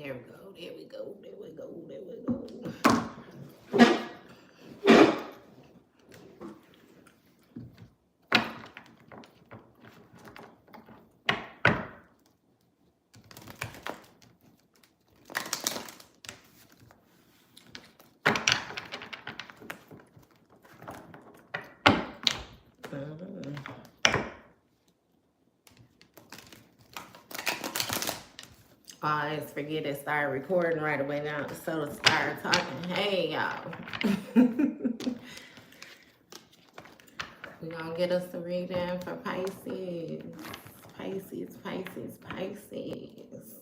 There we go. There we go. There we go. There we go. I always forget to start recording right away now, so to start talking. Hey, y'all. We're gonna get us a reading for Pisces. Pisces, Pisces, Pisces.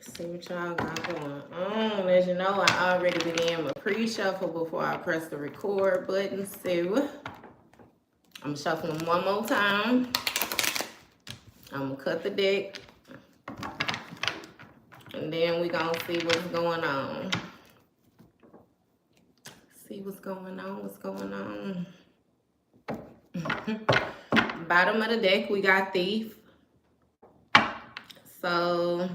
See what y'all got going on. As you know, I already began my pre-shuffle before I press the record button. So I'm shuffling one more time. I'm gonna cut the deck, and then we're gonna see what's going on. See what's going on, what's going on. Bottom of the deck, we got Thief. So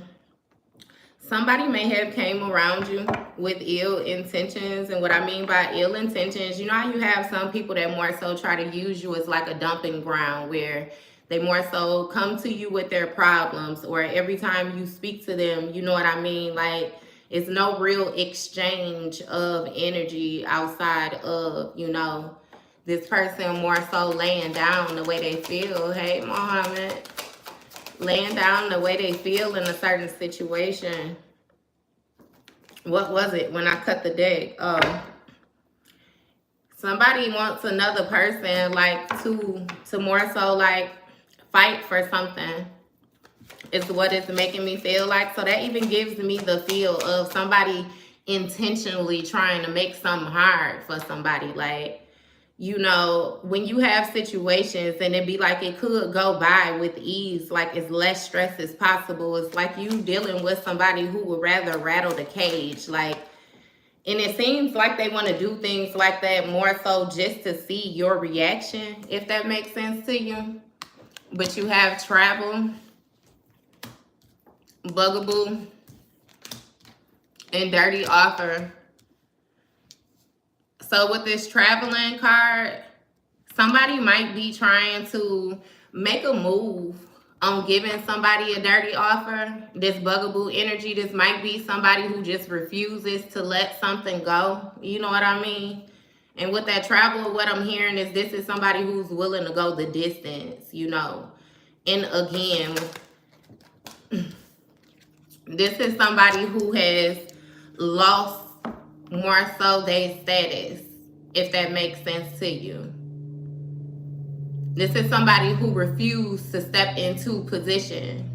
somebody may have came around you with ill intentions. And what I mean by ill intentions, you know how you have some people that more so try to use you as like a dumping ground, where they more so come to you with their problems, or every time you speak to them, you know what I mean? Like, it's no real exchange of energy outside of, you know, this person more so laying down the way they feel. Hey, Mohammed. Laying down the way they feel in a certain situation. What was it when I cut the deck? Somebody wants another person, like, to more so, like, fight for something is what it's making me feel like. So that even gives me the feel of somebody intentionally trying to make something hard for somebody. Like, you know, when you have situations and it be like it could go by with ease, like as less stress as possible, it's like you dealing with somebody who would rather rattle the cage. Like, and it seems like they want to do things like that more so just to see your reaction, if that makes sense to you. But you have Travel, Bugaboo, and Dirty Offer. So with this Traveling card, somebody might be trying to make a move on giving somebody a dirty offer. This Bugaboo energy, this might be somebody who just refuses to let something go. You know what I mean? And with that Travel, what I'm hearing is this is somebody who's willing to go the distance, you know. And again, this is somebody who has lost more so their status, if that makes sense to you. This is somebody who refused to step into position.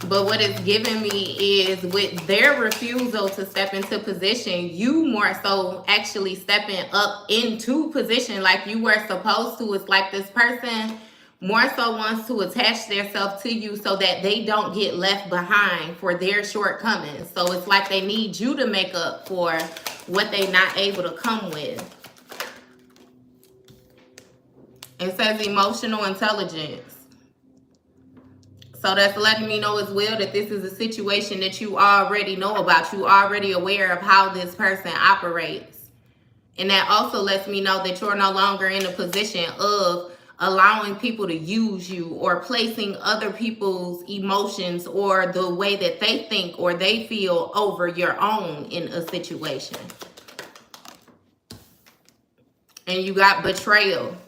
But what it's giving me is with their refusal to step into position, you more so actually stepping up into position like you were supposed to. It's like this person more so wants to attach themselves to you so that they don't get left behind for their shortcomings. So it's like they need you to make up for what they're not able to come with. It says emotional intelligence. So that's letting me know as well that this is a situation that you already know about. You already aware of how this person operates. And that also lets me know that you're no longer in a position of allowing people to use you or placing other people's emotions or the way that they think or they feel over your own in a situation. And you got Betrayal.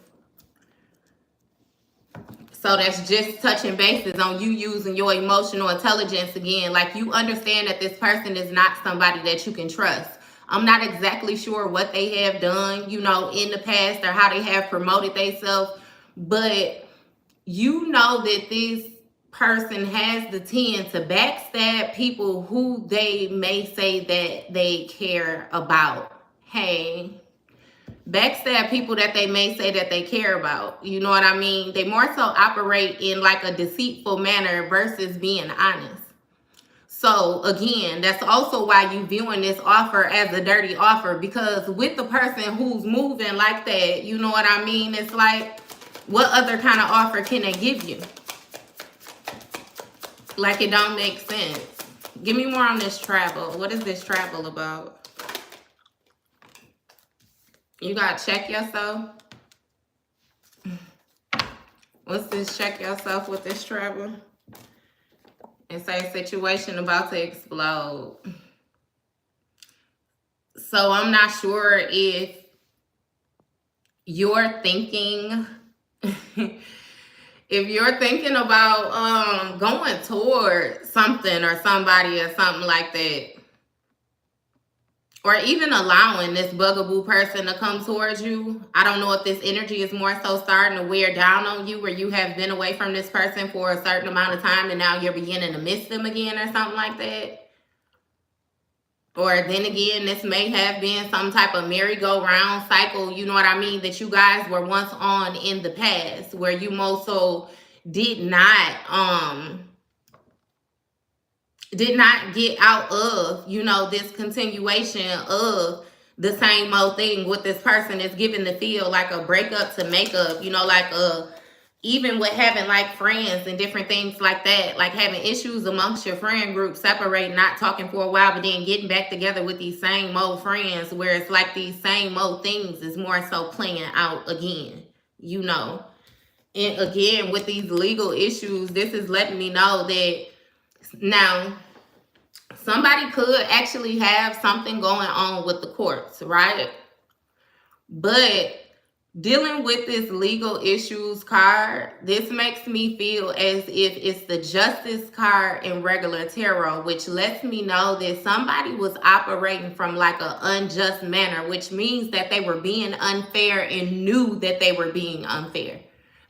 So that's just touching bases on you using your emotional intelligence again. Like, you understand that this person is not somebody that you can trust. I'm not exactly sure what they have done, you know, in the past or how they have promoted themselves. But you know that this person has the tend to backstab people who they may say that they care about. Hey. Backstab people that they may say that they care about. You know what I mean? They more so operate in like a deceitful manner versus being honest. So again, that's also why you viewing this offer as a dirty offer, because with the person who's moving like that, you know what I mean? It's like, what other kind of offer can they give you? Like it don't make sense. Give me more on this travel. What is this travel about? You gotta check yourself. What's this check yourself with this travel? And say situation about to explode. So I'm not sure if you're thinking if you're thinking about going toward something or somebody or something like that, or even allowing this bugaboo person to come towards you. I don't know if this energy is more so starting to wear down on you, where you have been away from this person for a certain amount of time and now you're beginning to miss them again or something like that. Or then again, this may have been some type of merry-go-round cycle, you know what I mean, that you guys were once on in the past, where you most so did not get out of, you know, this continuation of the same old thing with this person. Is given to feel like a breakup to makeup, you know, like even with having like friends and different things like that, like having issues amongst your friend group, separating, not talking for a while, but then getting back together with these same old friends, where it's like these same old things is more so playing out again, you know. And again, with these legal issues, this is letting me know that now somebody could actually have something going on with the courts, right? But dealing with this legal issues card, this makes me feel as if it's the justice card in regular tarot, which lets me know that somebody was operating from like an unjust manner, which means that they were being unfair and knew that they were being unfair.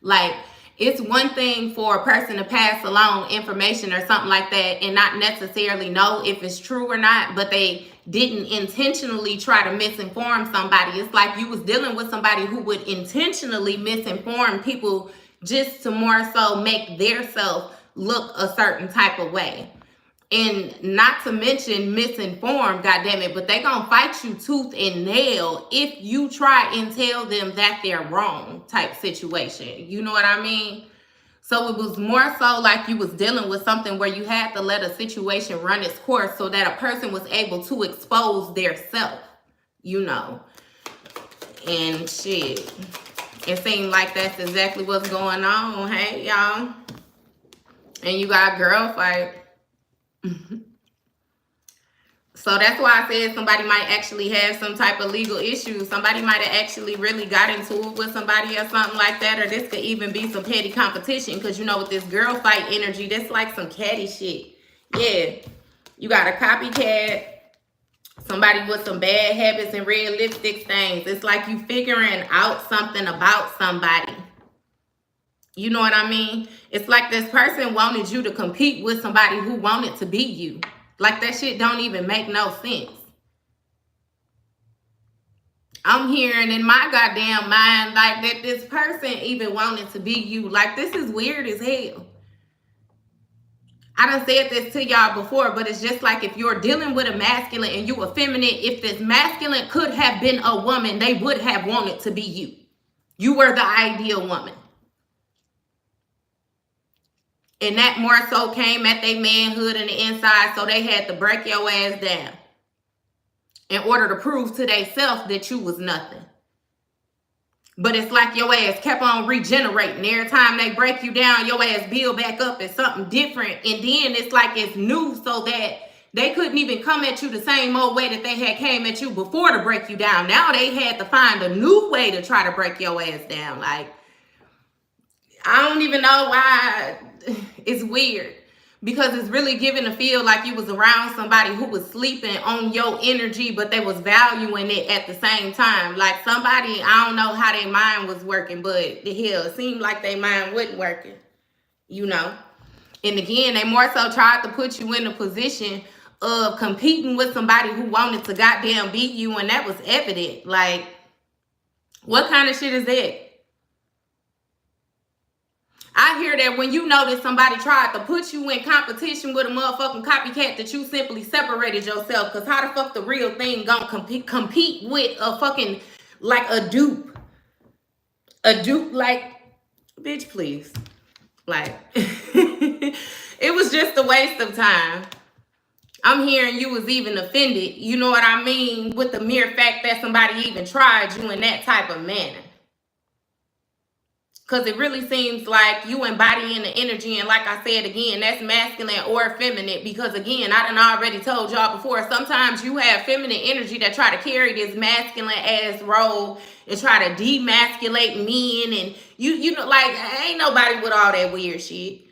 Like, it's one thing for a person to pass along information or something like that and not necessarily know if it's true or not, but they didn't intentionally try to misinform somebody. It's like you was dealing with somebody who would intentionally misinform people just to more so make their self look a certain type of way. And not to mention misinformed, goddammit, but they gonna fight you tooth and nail if you try and tell them that they're wrong type situation. You know what I mean? So it was more so like you was dealing with something where you had to let a situation run its course so that a person was able to expose their self, you know. And shit, it seemed like that's exactly what's going on, hey, y'all. And you got girl fight. So that's why I said somebody might actually have some type of legal issues. Somebody might have actually really got into it with somebody or something like that. Or this could even be some petty competition. Because, you know, with this girl fight energy, that's like some catty shit. Yeah. You got a copycat. Somebody with some bad habits and red lipstick stains. It's like you figuring out something about somebody. You know what I mean? It's like this person wanted you to compete with somebody who wanted to be you. Like, that shit don't even make no sense. I'm hearing in my goddamn mind like that this person even wanted to be you. Like, this is weird as hell. I done said this to y'all before, but it's just like if you're dealing with a masculine and you effeminate, if this masculine could have been a woman, they would have wanted to be you. You were the ideal woman. And that more so came at their manhood and the inside, so they had to break your ass down in order to prove to themselves that you was nothing. But it's like your ass kept on regenerating. Every time they break you down, your ass build back up as something different. And then it's like it's new, so that they couldn't even come at you the same old way that they had came at you before to break you down. Now they had to find a new way to try to break your ass down. Like, I don't even know why. It's weird, because it's really giving a feel like you was around somebody who was sleeping on your energy, but they was valuing it at the same time. Like somebody, I don't know how their mind was working, but the hell, it seemed like their mind wasn't working, you know. And again, they more so tried to put you in a position of competing with somebody who wanted to goddamn beat you, and that was evident. Like, what kind of shit is that? I hear that when you know that somebody tried to put you in competition with a motherfucking copycat, that you simply separated yourself. Because how the fuck the real thing gonna compete with a fucking, like a dupe? A dupe, like, bitch, please. Like, It was just a waste of time. I'm hearing you was even offended, you know what I mean, with the mere fact that somebody even tried you in that type of manner. Because it really seems like you embodying the energy, and like I said again, that's masculine or feminine. Because again, I done already told y'all before, sometimes you have feminine energy that try to carry this masculine ass role and try to demasculate men, and you know, like, ain't nobody with all that weird shit.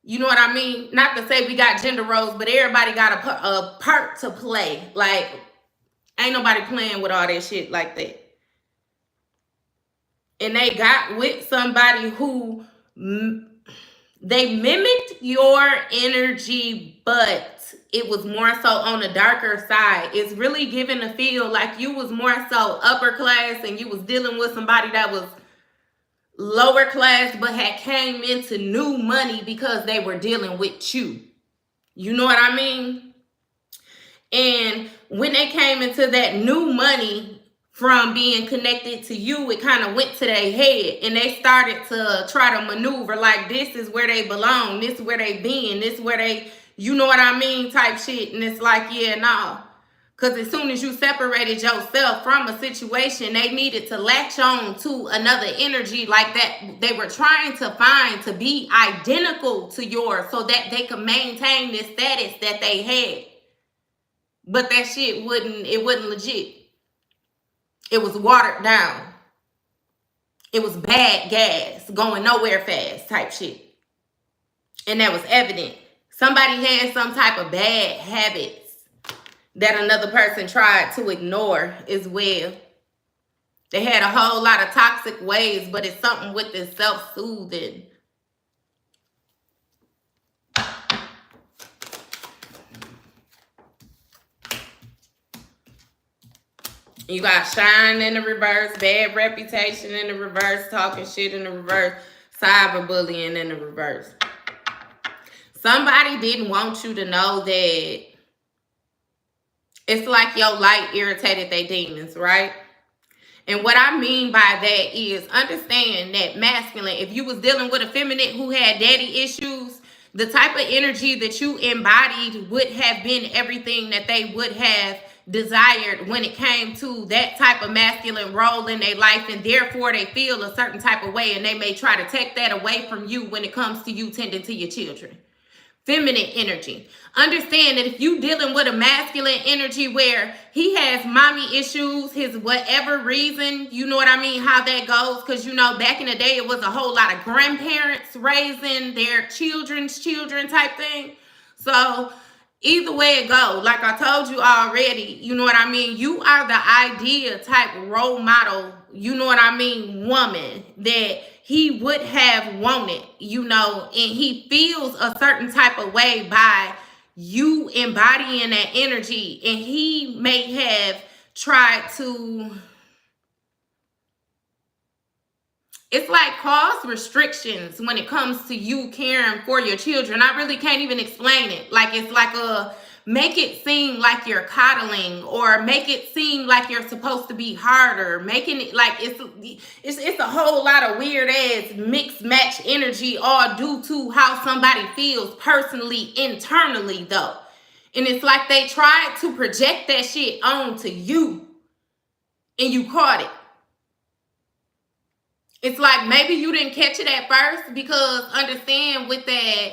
You know what I mean? Not to say we got gender roles, but everybody got a part to play. Like, ain't nobody playing with all that shit like that. And they got with somebody who they mimicked your energy, but it was more so on the darker side. It's really giving a feel like you was more so upper class and you was dealing with somebody that was lower class but had came into new money because they were dealing with you. You know what I mean? And when they came into that new money from being connected to you, it kind of went to their head and they started to try to maneuver like this is where they belong, this is where they been, this is where they, you know what I mean, type shit. And it's like, yeah, no. Because as soon as you separated yourself from a situation, they needed to latch on to another energy like that they were trying to find to be identical to yours so that they could maintain this status that they had. But that shit wasn't legit. It was watered down. It was bad gas, going nowhere fast type shit. And that was evident. Somebody had some type of bad habits that another person tried to ignore as well. They had a whole lot of toxic ways, but it's something with this self-soothing. You got shine in the reverse, bad reputation in the reverse, talking shit in the reverse, cyberbullying in the reverse. Somebody didn't want you to know that it's like your light irritated their demons, right? And what I mean by that is understand that masculine, if you was dealing with a feminine who had daddy issues, the type of energy that you embodied would have been everything that they would have desired when it came to that type of masculine role in their life, and therefore they feel a certain type of way and they may try to take that away from you when it comes to you tending to your children. Feminine energy. Understand that if you dealing with a masculine energy where he has mommy issues, his whatever reason, you know what I mean, how that goes, because you know back in the day it was a whole lot of grandparents raising their children's children type thing. So either way it go, like I told you already, you know what I mean, you are the ideal type role model, you know what I mean, woman that he would have wanted, you know, and he feels a certain type of way by you embodying that energy, and he may have tried to, it's like cause restrictions when it comes to you caring for your children. I really can't even explain it. Like it's like a make it seem like you're coddling, or make it seem like you're supposed to be harder, making it like it's a whole lot of weird ass mixed match energy, all due to how somebody feels personally internally though. And it's like they tried to project that shit onto you and you caught it. It's like maybe you didn't catch it at first, because understand with that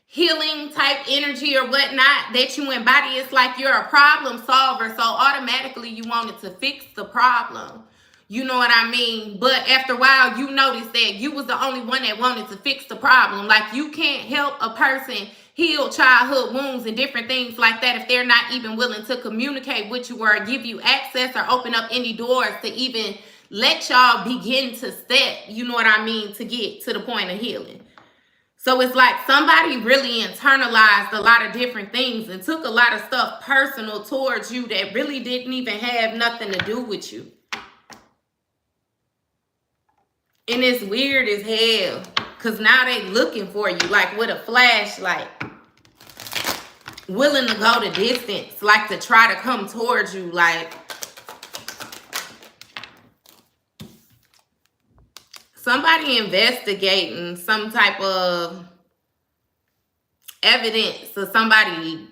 healing type energy or whatnot that you embody, it's like you're a problem solver. So automatically you wanted to fix the problem. You know what I mean? But after a while, you notice that you was the only one that wanted to fix the problem. Like you can't help a person heal childhood wounds and different things like that if they're not even willing to communicate with you or give you access or open up any doors to even let y'all begin to step, you know what I mean, to get to the point of healing. So it's like somebody really internalized a lot of different things and took a lot of stuff personal towards you that really didn't even have nothing to do with you. And it's weird as hell, because now they looking for you like with a flashlight, willing to go the distance, like to try to come towards you, like somebody investigating some type of evidence of somebody,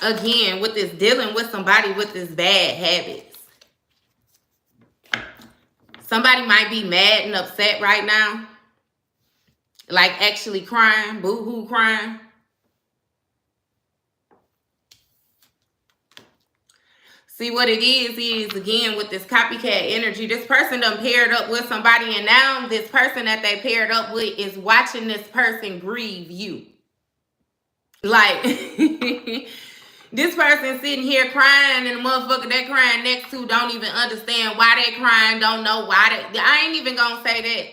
again, with this dealing with somebody with this bad habits. Somebody might be mad and upset right now. Like actually crying, boo-hoo crying. See, what it is again with this copycat energy, this person done paired up with somebody, and now this person that they paired up with is watching this person grieve you. Like, this person sitting here crying, and the motherfucker they crying next to don't even understand why they crying, don't know why they... I ain't even gonna say that.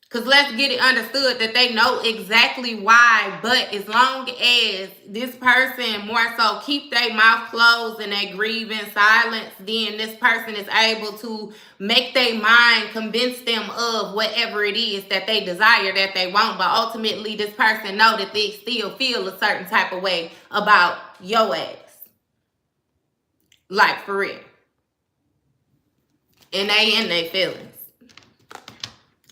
Because let's get it understood that they know exactly why. But as long as this person more so keep their mouth closed and they grieve in silence, then this person is able to make their mind convince them of whatever it is that they desire, that they want. But ultimately, this person know that they still feel a certain type of way about your ass. Like, for real. And they in their feelings.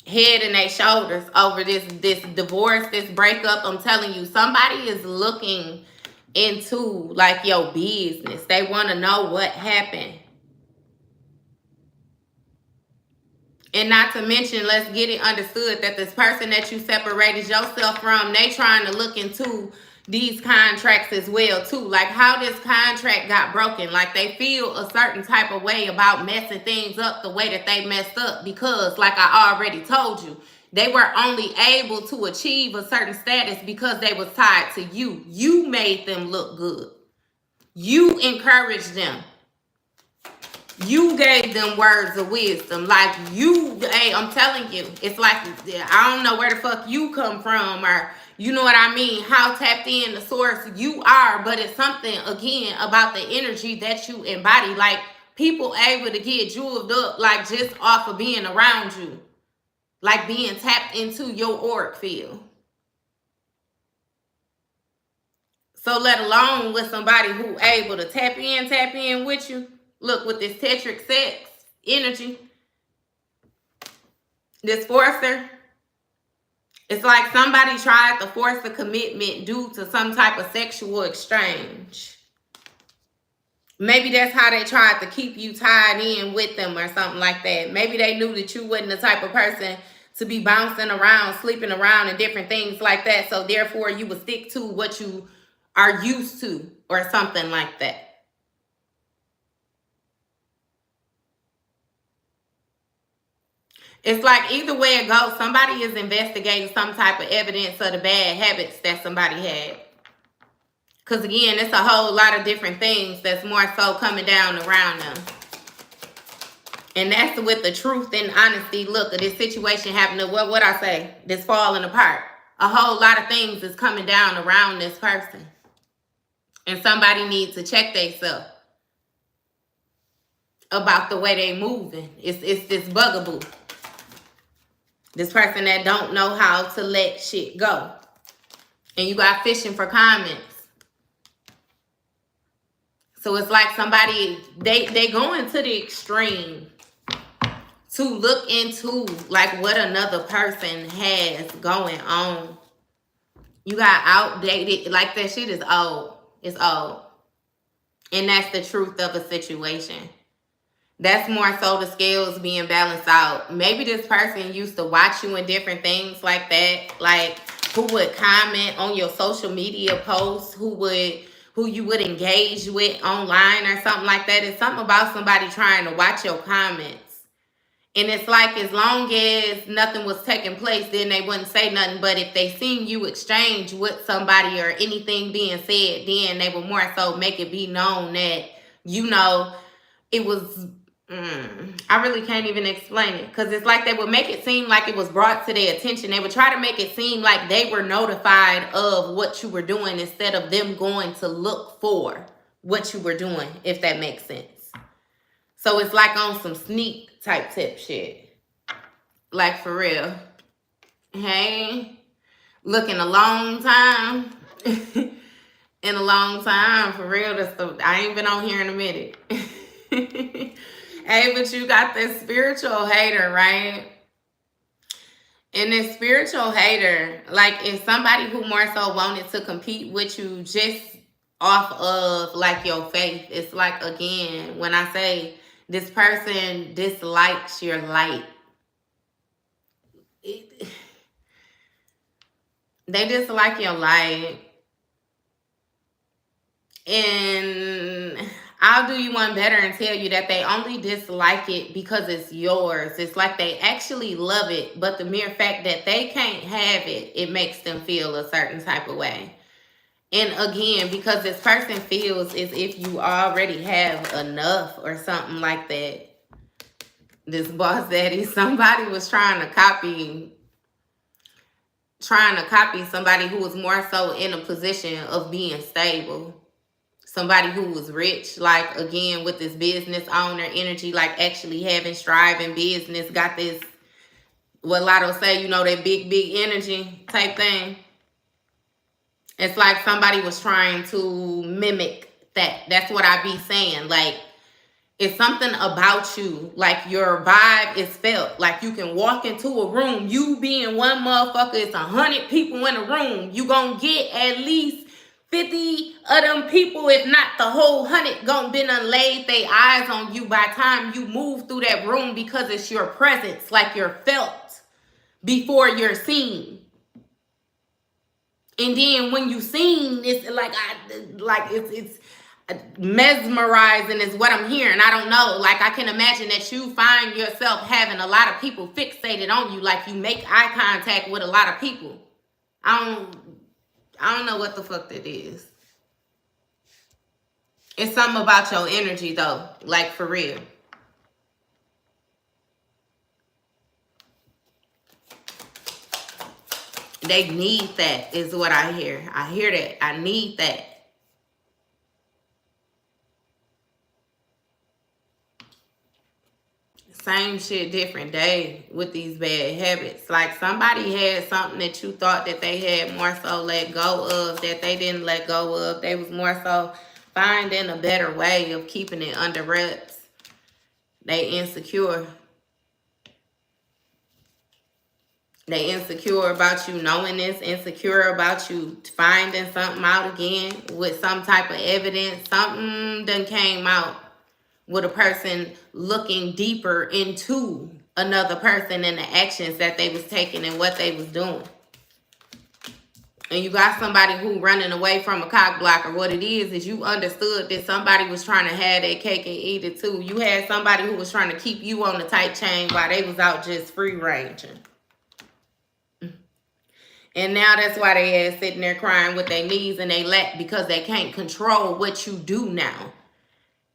Head and their shoulders over this divorce, this breakup. I'm telling you, somebody is looking into like your business. They want to know what happened. And not to mention, let's get it understood that this person that you separated yourself from, they trying to look into these contracts as well too. Like how this contract got broken. Like they feel a certain type of way about messing things up the way that they messed up. Because like I already told you, they were only able to achieve a certain status because they was tied to you. You made them look good. You encouraged them. You gave them words of wisdom. Like you, hey, I'm telling you, it's like, I don't know where the fuck you come from, or you know what I mean, how tapped in the source you are, but it's something, again, about the energy that you embody. Like people able to get jeweled up, like just off of being around you. Like being tapped into your auric field. So let alone with somebody who able to tap in with you. Look, with this tetric sex energy, this forcer, it's like somebody tried to force a commitment due to some type of sexual exchange. Maybe that's how they tried to keep you tied in with them or something like that. Maybe they knew that you wasn't the type of person to be bouncing around, sleeping around and different things like that. So therefore you would stick to what you are used to or something like that. It's like either way it goes, somebody is investigating some type of evidence of the bad habits that somebody had. Because again, it's a whole lot of different things that's more so coming down around them. And that's with the truth and honesty look of this situation happening. What I say? This falling apart. A whole lot of things is coming down around this person. And somebody needs to check themselves about the way they moving. It's this bugaboo. This person that don't know how to let shit go. And you got fishing for comments. So it's like somebody, they going to the extreme to look into like what another person has going on. You got outdated, like that shit is old. It's old. And that's the truth of a situation. That's more so the scales being balanced out. Maybe this person used to watch you in different things like that. Like who would comment on your social media posts, who you would engage with online or something like that. It's something about somebody trying to watch your comments. And it's like as long as nothing was taking place, then they wouldn't say nothing. But if they seen you exchange with somebody or anything being said, then they would more so make it be known that, you know, it was... I really can't even explain it, because it's like they would make it seem like it was brought to their attention. They would try to make it seem like they were notified of what you were doing instead of them going to look for what you were doing, if that makes sense. So it's like on some sneak type tip shit. Like for real. Hey, look, in a long time. In a long time, for real. I ain't been on here in a minute. Hey, but you got this spiritual hater, right? And this spiritual hater, like, is somebody who more so wanted to compete with you just off of, like, your faith. It's like, again, when I say this person dislikes your light, they dislike your light. And I'll do you one better and tell you that they only dislike it because it's yours. It's like they actually love it, but the mere fact that they can't have it, it makes them feel a certain type of way. And again, because this person feels as if you already have enough or something like that. This boss daddy, somebody was trying to copy somebody who was more so in a position of being stable. Somebody who was rich, like, again, with this business owner energy, like actually having striving business, got this, what Lotto say, you know, that big energy type thing. It's like somebody was trying to mimic that. That's what I be saying. Like, it's something about you. Like, your vibe is felt. Like, you can walk into a room, you being one motherfucker, it's 100 people in a room. You gonna get at least 50 of them people, if not the whole 100, gonna been laid their eyes on you by the time you move through that room, because it's your presence. Like, you're felt before you're seen. And then when you seen, it's like it's mesmerizing is what I'm hearing. I don't know. Like, I can imagine that you find yourself having a lot of people fixated on you. Like, you make eye contact with a lot of people. I don't know what the fuck that is. It's something about your energy, though. Like, for real. They need that, is what I hear. I hear that. I need that. Same shit, different day with these bad habits. Like, somebody had something that you thought that they had more so let go of, that they didn't let go of. They was more so finding a better way of keeping it under wraps. They insecure. They insecure about you knowing this, insecure about you finding something out again with some type of evidence. Something done came out with a person looking deeper into another person and the actions that they was taking and what they was doing. And you got somebody who running away from a cock blocker. What it is you understood that somebody was trying to have that cake and eat it too. You had somebody who was trying to keep you on the tight chain while they was out just free ranging. And now that's why they ass sitting there crying with their knees and they lap, because they can't control what you do now.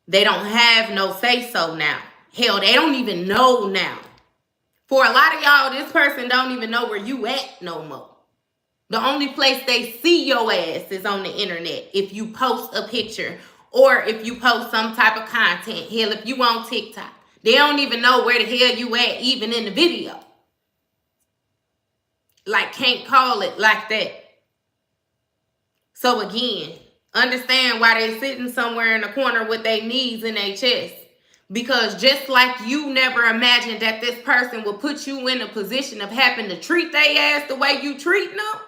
They don't have no say-so now. Hell, they don't even know now. For a lot of y'all, this person don't even know where you at no more. The only place they see your ass is on the internet. If you post a picture or if you post some type of content. Hell, if you on TikTok, they don't even know where the hell you at, even in the video. Like, can't call it like that. So again, understand why they sitting somewhere in the corner with their knees in their chest. Because just like you never imagined that this person would put you in a position of having to treat their ass the way you treat them,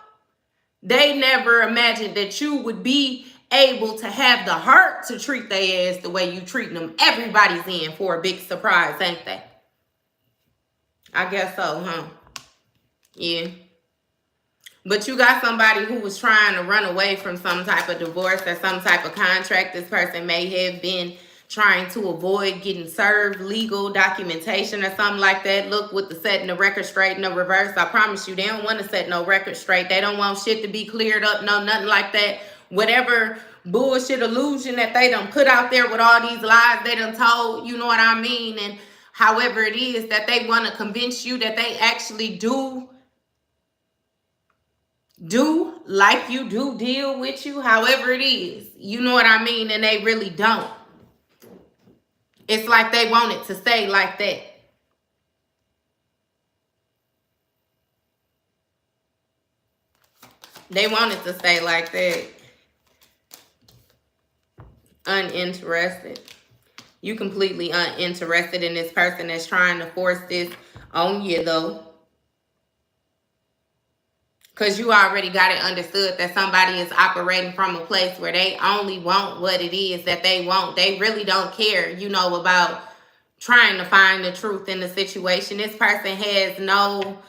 they never imagined that you would be able to have the heart to treat their ass the way you treat them. Everybody's in for a big surprise, ain't they? I guess so, huh? Yeah. But you got somebody who was trying to run away from some type of divorce or some type of contract. This person may have been trying to avoid getting served legal documentation or something like that. Look, with the setting the record straight in the reverse, I promise you, they don't want to set no record straight. They don't want shit to be cleared up, no, nothing like that. Whatever bullshit illusion that they done put out there with all these lies they done told, you know what I mean? And however it is that they want to convince you that they actually do like you do deal with you, however it is, you know what I mean, and they really don't. It's like they want it to stay like that. They want it to stay like that. Uninterested. You completely uninterested in this person that's trying to force this on you, though. Because you already got it understood that somebody is operating from a place where they only want what it is that they want. They really don't care, you know, about trying to find the truth in the situation. This person has no...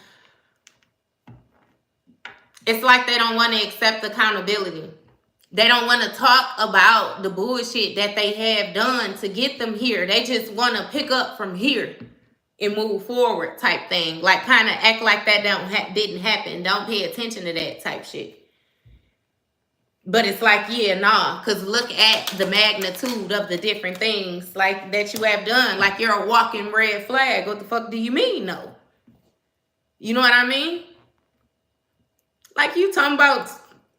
It's like they don't want to accept accountability. They don't want to talk about the bullshit that they have done to get them here. They just want to pick up from here and move forward type thing. Like, kind of act like that didn't happen. Don't pay attention to that type shit. But it's like, yeah, nah. Because look at the magnitude of the different things like that you have done. Like, you're a walking red flag. What the fuck do you mean, no? You know what I mean? Like, you talking about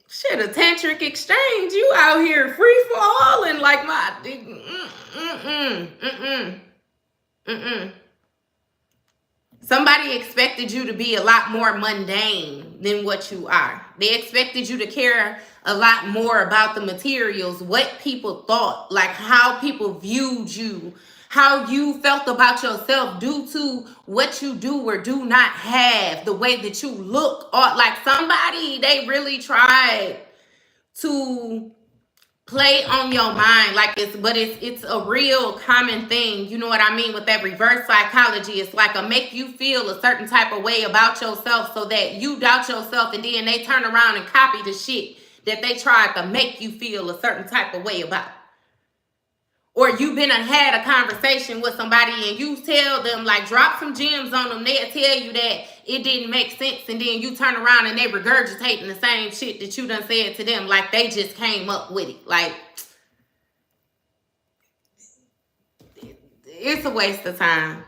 shit, a tantric exchange. You out here free for all and like my... Somebody expected you to be a lot more mundane than what you are. They expected you to care a lot more about the materials, what people thought, like how people viewed you, how you felt about yourself due to what you do or do not have, the way that you look. Or like somebody, they really tried to play on your mind, like it's a real common thing. You know what I mean? With that reverse psychology, it's like a make you feel a certain type of way about yourself so that you doubt yourself, and then they turn around and copy the shit that they tried to make you feel a certain type of way about. Or you've been and had a conversation with somebody and you tell them, like, drop some gems on them. They'll tell you that it didn't make sense. And then you turn around and they regurgitating the same shit that you done said to them. Like, they just came up with it. Like, it's a waste of time.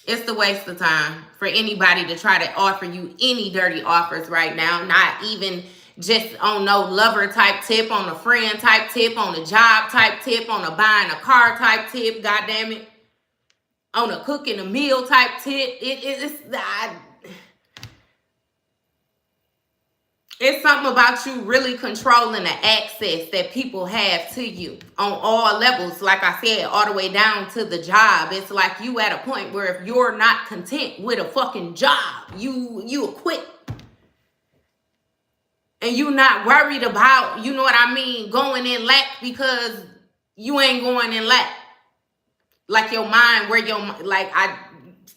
It's a waste of time for anybody to try to offer you any dirty offers right now. Not even just on no lover type tip, on a friend type tip, on a job type tip, on a buying a car type tip, goddamn it, on a cooking a meal type tip. It's something about you really controlling the access that people have to you on all levels. Like I said, all the way down to the job. It's like you at a point where if you're not content with a fucking job, you quit. And you not worried about, you know what I mean, going in lack, because you ain't going in lack. Like your mind, where your, like, I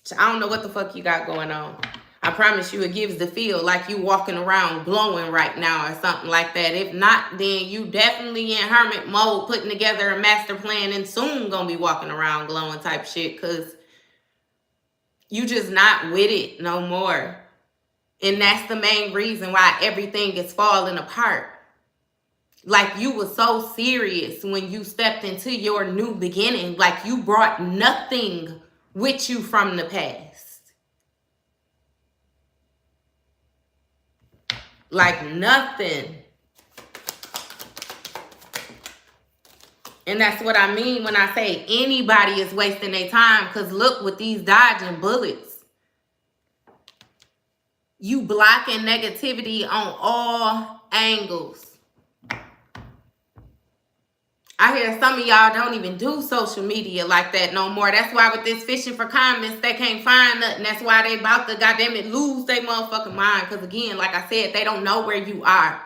don't know what the fuck you got going on. I promise you, it gives the feel like you walking around glowing right now or something like that. If not, then you definitely in hermit mode, putting together a master plan and soon gonna be walking around glowing type shit, because you just not with it no more. And that's the main reason why everything is falling apart. Like, you were so serious when you stepped into your new beginning. Like, you brought nothing with you from the past. Like, nothing. And that's what I mean when I say anybody is wasting their time. Because look, with these dodging bullets, you blocking negativity on all angles. I hear some of y'all don't even do social media like that no more. That's why with this fishing for comments, they can't find nothing. That's why they about to, goddamn it, lose their motherfucking mind. Because again, like I said, they don't know where you are.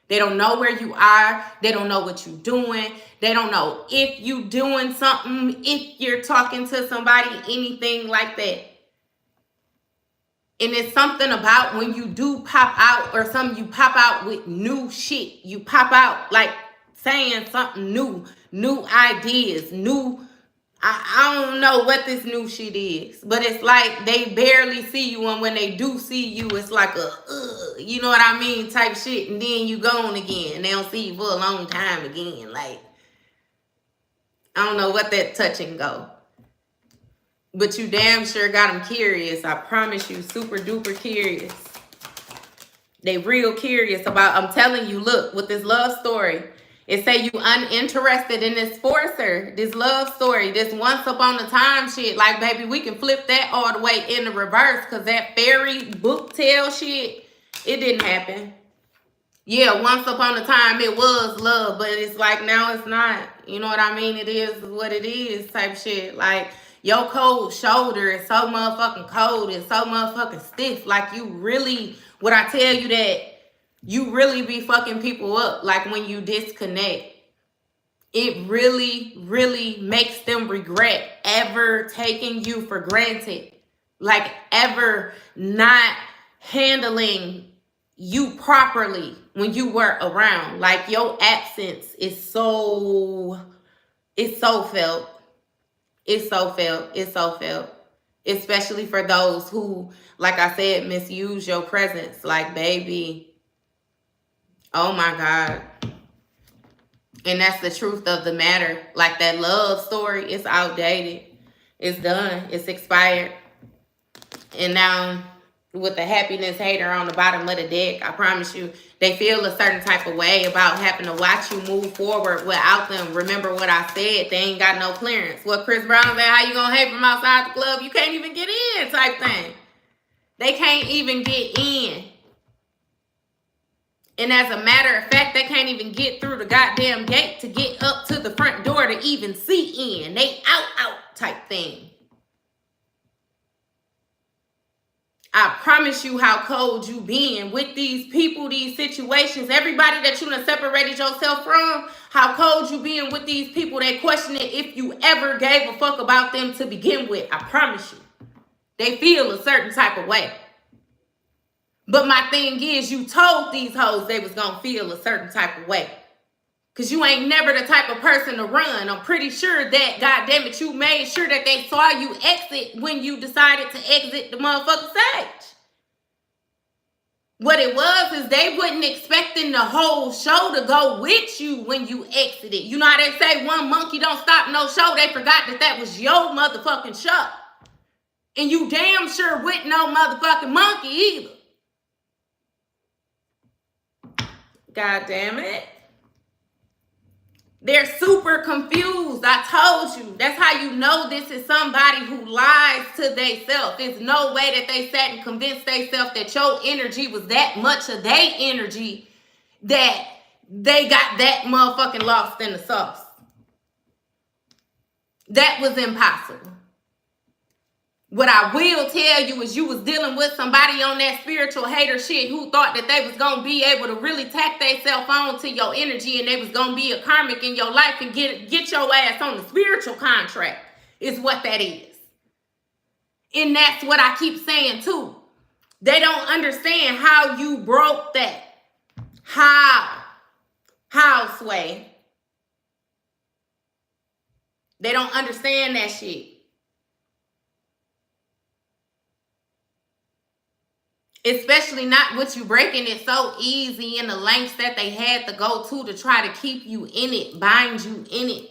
They don't know where you are. They don't know what you're doing. They don't know if you doing something, if you're talking to somebody, anything like that. And it's something about when you do pop out or something, you pop out with new shit. You pop out like saying something new ideas, I don't know what this new shit is, but it's like they barely see you, and when they do see you, it's like a, you know what I mean, type shit, and then you gone again, and they don't see you for a long time again. Like, I don't know what that touch and go. But you damn sure got them curious. I promise you, super duper curious. They real curious about, I'm telling you, look, with this love story, it say you uninterested in this forcer, this love story, this once upon a time shit. Like, baby, we can flip that all the way in the reverse, because that fairy book tale shit, it didn't happen. Yeah, once upon a time it was love, but it's like now it's not. You know what I mean? It is what it is type shit. Like, your cold shoulder is so motherfucking cold and so motherfucking stiff. Like, you really, would I tell you that you really be fucking people up, like, when you disconnect. It really, really makes them regret ever taking you for granted. Like, ever not handling you properly when you were around. Like, your absence is so, it's so felt. It's so felt. It's so felt. Especially for those who, like I said, misuse your presence. Like, baby, oh my God. And that's the truth of the matter. Like, that love story, it's outdated. It's done. It's expired. And now, with the happiness hater on the bottom of the deck, I promise you, they feel a certain type of way about having to watch you move forward without them. Remember what I said, they ain't got no clearance. What Chris Brown said, how you gonna hate from outside the club? You can't even get in, type thing. They can't even get in. And as a matter of fact, they can't even get through the goddamn gate to get up to the front door to even see in. They out type thing. I promise you how cold you being with these people, these situations, everybody that you done separated yourself from, how cold you being with these people. They questioning if you ever gave a fuck about them to begin with. I promise you. They feel a certain type of way. But my thing is, you told these hoes they was gonna feel a certain type of way. Because you ain't never the type of person to run. I'm pretty sure that, goddamn it, you made sure that they saw you exit when you decided to exit the motherfucking stage. What it was is they wasn't expecting the whole show to go with you when you exited. You know how they say one monkey don't stop no show? They forgot that that was your motherfucking show. And you damn sure with no motherfucking monkey either. God damn it. They're super confused. I told you. That's how you know this is somebody who lies to theyself. There's no way that they sat and convinced theyself that your energy was that much of their energy that they got that motherfucking lost in the sauce. That was impossible. What I will tell you is you was dealing with somebody on that spiritual hater shit who thought that they was going to be able to really tack themselves on to your energy and they was going to be a karmic in your life and get your ass on the spiritual contract is what that is. And that's what I keep saying too. They don't understand how you broke that. How, Sway? They don't understand that shit. Especially not with you breaking it so easy in the lengths that they had to go to try to keep you in it, bind you in it.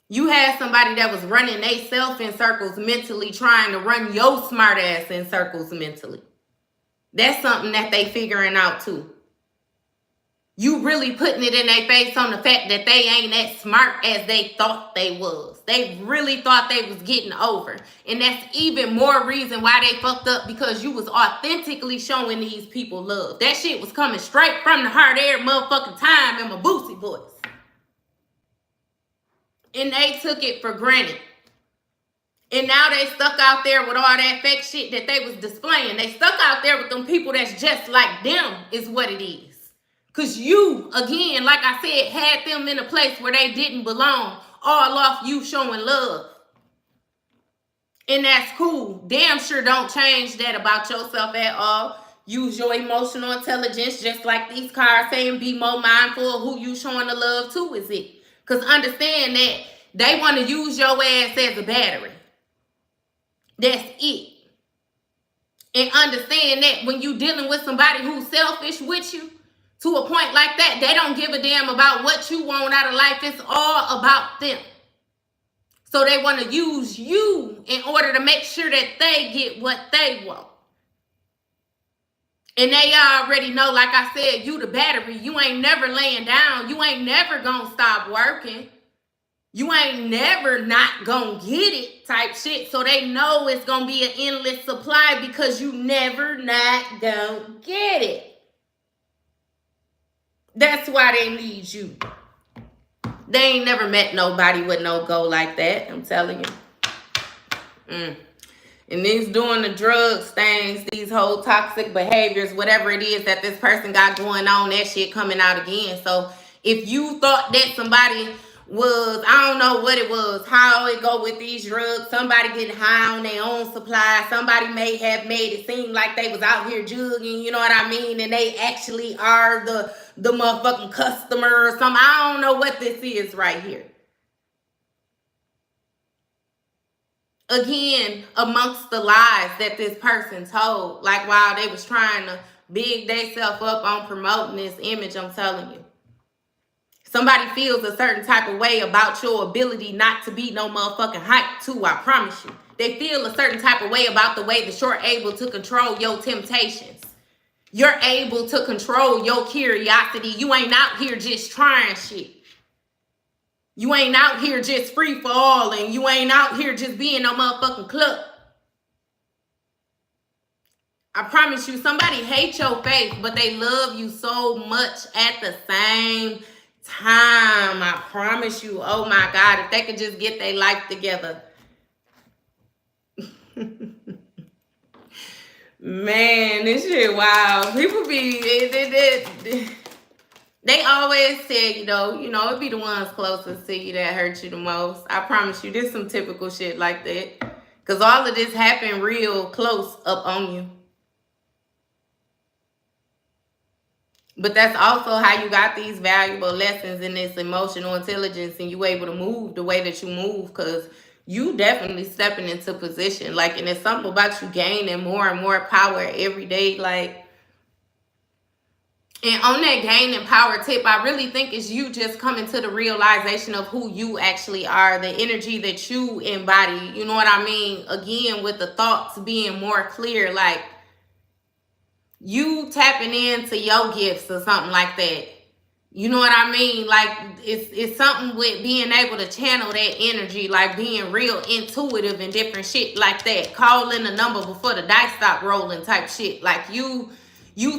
You had somebody that was running they self in circles mentally, trying to run your smart ass in circles mentally. That's something that they figuring out too. You really putting it in their face on the fact that they ain't as smart as they thought they was. They really thought they was getting over. And that's even more reason why they fucked up, because you was authentically showing these people love. That shit was coming straight from the heart every motherfucking time in my Boosie voice. And they took it for granted. And now they stuck out there with all that fake shit that they was displaying. They stuck out there with them people that's just like them is what it is. Because you, again, like I said, had them in a place where they didn't belong, all off you showing love. And that's cool. Damn sure don't change that about yourself at all. Use your emotional intelligence, just like these cards saying, be more mindful of who you showing the love to, is it? Because understand that they want to use your ass as a battery. That's it. And understand that when you dealing with somebody who's selfish with you, to a point like that, they don't give a damn about what you want out of life. It's all about them. So they want to use you in order to make sure that they get what they want. And they already know, like I said, you the battery. You ain't never laying down. You ain't never gonna stop working. You ain't never not gonna get it type shit. So they know it's gonna be an endless supply because you never not gonna get it. That's why they need you. They ain't never met nobody with no goal like that. I'm telling you. And these doing the drugs things, these whole toxic behaviors, whatever it is that this person got going on, that shit coming out again. So if you thought that somebody was, I don't know what it was, how it go with these drugs, somebody getting high on their own supply, somebody may have made it seem like they was out here jugging, you know what I mean? And they actually are the motherfucking customer or something. I don't know what this is right here. Again, amongst the lies that this person told, like while they was trying to big themselves up on promoting this image, I'm telling you. Somebody feels a certain type of way about your ability not to be no motherfucking hype too, I promise you. They feel a certain type of way about the way that you're able to control your temptations. You're able to control your curiosity. You ain't out here just trying shit. You ain't out here just free for all, and you ain't out here just being no motherfucking club. I promise you, somebody hates your faith, but they love you so much at the same time. I promise you. Oh my God, if they could just get their life together. Man, this shit wild. People be... They always say, you know, it be the ones closest to you that hurt you the most. I promise you, there's some typical shit like that. Because all of this happened real close up on you. But that's also how you got these valuable lessons in this emotional intelligence, and you able to move the way that you move, because you definitely stepping into position. Like, and it's something about you gaining more and more power every day. Like, and on that gaining power tip, I really think it's you just coming to the realization of who you actually are, the energy that you embody. You know what I mean? Again, with the thoughts being more clear, like you tapping into your gifts or something like that. You know what I mean? Like it's something with being able to channel that energy, like being real intuitive and different shit like that. Calling the number before the dice stop rolling type shit. Like you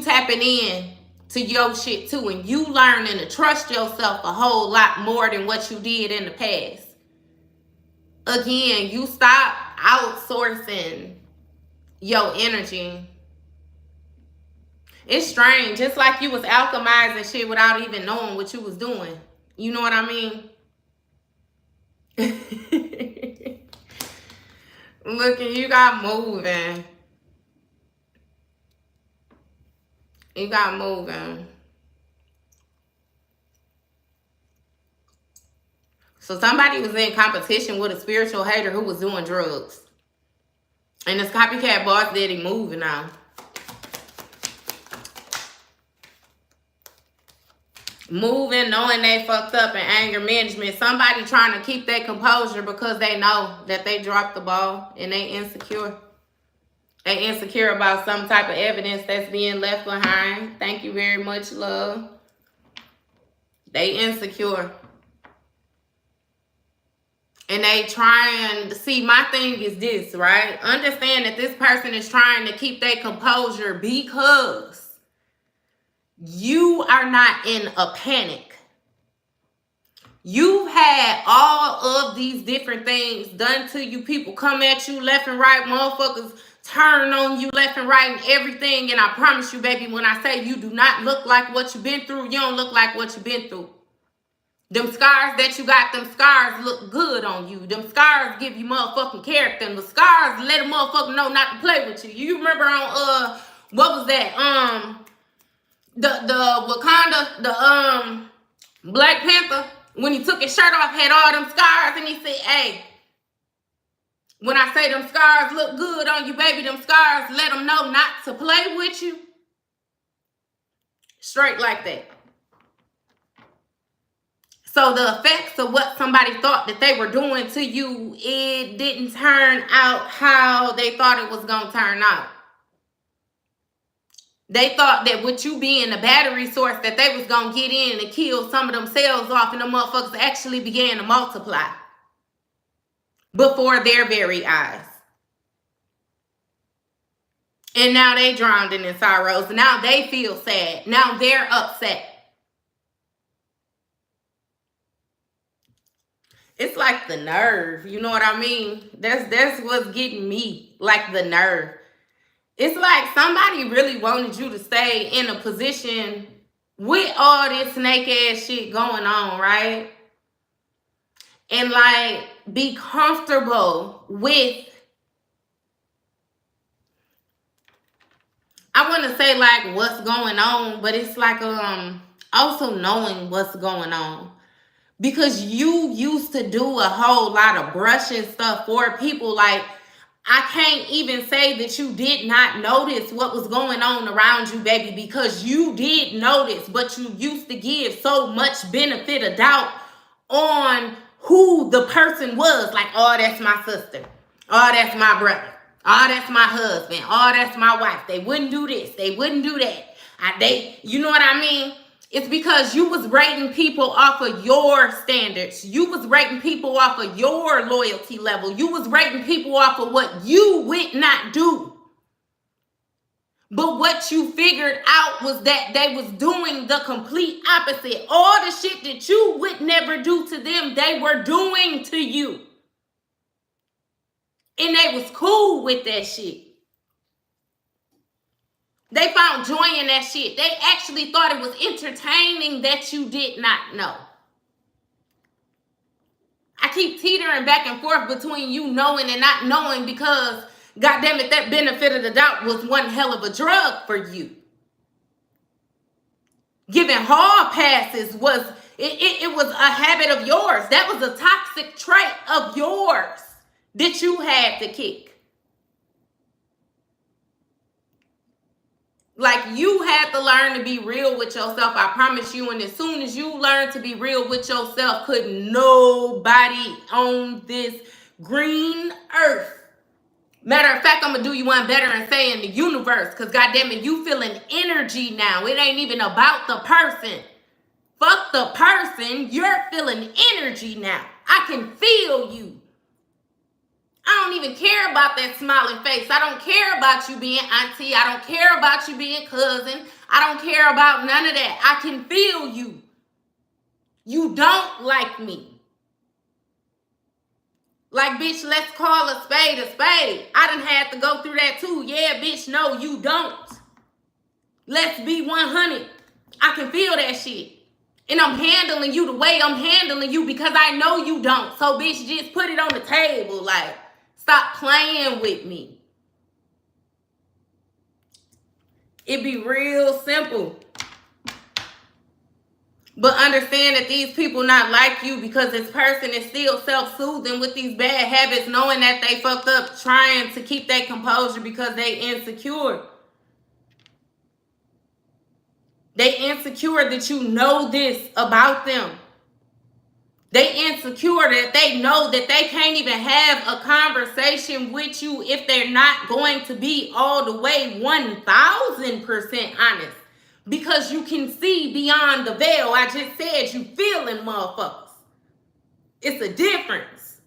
tapping in to your shit too, and you learning to trust yourself a whole lot more than what you did in the past. Again, you stop outsourcing your energy. It's strange, just like you was alchemizing shit without even knowing what you was doing. You know what I mean? Look, and you got moving. You got moving. So somebody was in competition with a spiritual hater who was doing drugs. And this copycat boss daddy moving now. Moving, knowing they fucked up, in anger management. Somebody trying to keep their composure because they know that they dropped the ball and they insecure. They insecure about some type of evidence that's being left behind. Thank you very much, love. They insecure. And they trying to see, my thing is this, right? Understand that this person is trying to keep their composure because you are not in a panic. You've had all of these different things done to you. People come at you left and right. Motherfuckers turn on you left and right and everything. And I promise you, baby, when I say you do not look like what you've been through, you don't look like what you've been through. Them scars that you got, them scars look good on you. Them scars give you motherfucking character. And the scars let a motherfucker know not to play with you. You remember on, what was that? The Wakanda, the Black Panther, when he took his shirt off, had all them scars, and he said, hey, when I say them scars look good on you, baby, them scars let them know not to play with you. Straight like that. So the effects of what somebody thought that they were doing to you, it didn't turn out how they thought it was going to turn out. They thought that with you being the battery source that they was going to get in and kill some of them cells off, and the motherfuckers actually began to multiply before their very eyes. And now they drowned in their sorrows. Now they feel sad. Now they're upset. It's like the nerve. You know what I mean? That's what's getting me. Like the nerve. It's like somebody really wanted you to stay in a position with all this snake ass shit going on, right? And like be comfortable with, I want to say like what's going on, but it's like also knowing what's going on. Because you used to do a whole lot of brushing stuff for people. Like, I can't even say that you did not notice what was going on around you, baby, because you did notice, but you used to give so much benefit of doubt on who the person was. Like, oh, that's my sister. Oh, that's my brother. Oh, that's my husband. Oh, that's my wife. They wouldn't do this. They wouldn't do that. You know what I mean? It's because you was rating people off of your standards. You was rating people off of your loyalty level. You was rating people off of what you would not do. But what you figured out was that they was doing the complete opposite. All the shit that you would never do to them, they were doing to you. And they was cool with that shit. They found joy in that shit. They actually thought it was entertaining that you did not know. I keep teetering back and forth between you knowing and not knowing because, goddamn it, that benefit of the doubt was one hell of a drug for you. Giving hall passes was, it was a habit of yours. That was a toxic trait of yours that you had to kick. Like, you had to learn to be real with yourself, I promise you. And as soon as you learn to be real with yourself, could nobody on this green earth. Matter of fact, I'm going to do you one better and say in the universe. Because, goddamn it, you feeling energy now. It ain't even about the person. Fuck the person. You're feeling energy now. I can feel you. I don't even care about that smiling face. I don't care about you being auntie. I don't care about you being cousin. I don't care about none of that. I can feel you. You don't like me. Like, bitch, let's call a spade a spade. I done had to go through that too. Yeah, bitch, no, you don't. Let's be 100. I can feel that shit. And I'm handling you the way I'm handling you because I know you don't. So, bitch, just put it on the table. Like, stop playing with me. It be real simple. But understand that these people not like you because this person is still self-soothing with these bad habits, knowing that they fucked up, trying to keep their composure because they insecure. They insecure that you know this about them. They insecure that they know that they can't even have a conversation with you if they're not going to be all the way 1,000% honest. Because you can see beyond the veil. I just said you feeling motherfuckers. It's a difference.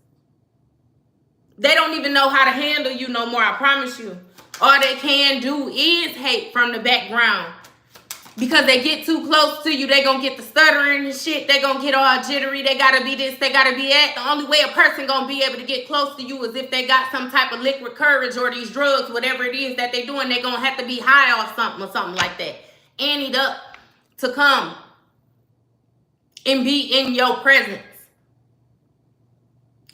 They don't even know how to handle you no more, I promise you. All they can do is hate from the background. Because they get too close to you, they gonna get the stuttering and shit. They gonna get all jittery. They gotta be this, they gotta be that. The only way a person gonna be able to get close to you is if they got some type of liquid courage or these drugs, whatever it is that they doing. They gonna have to be high off something or something like that. Anteed up to come and be in your presence.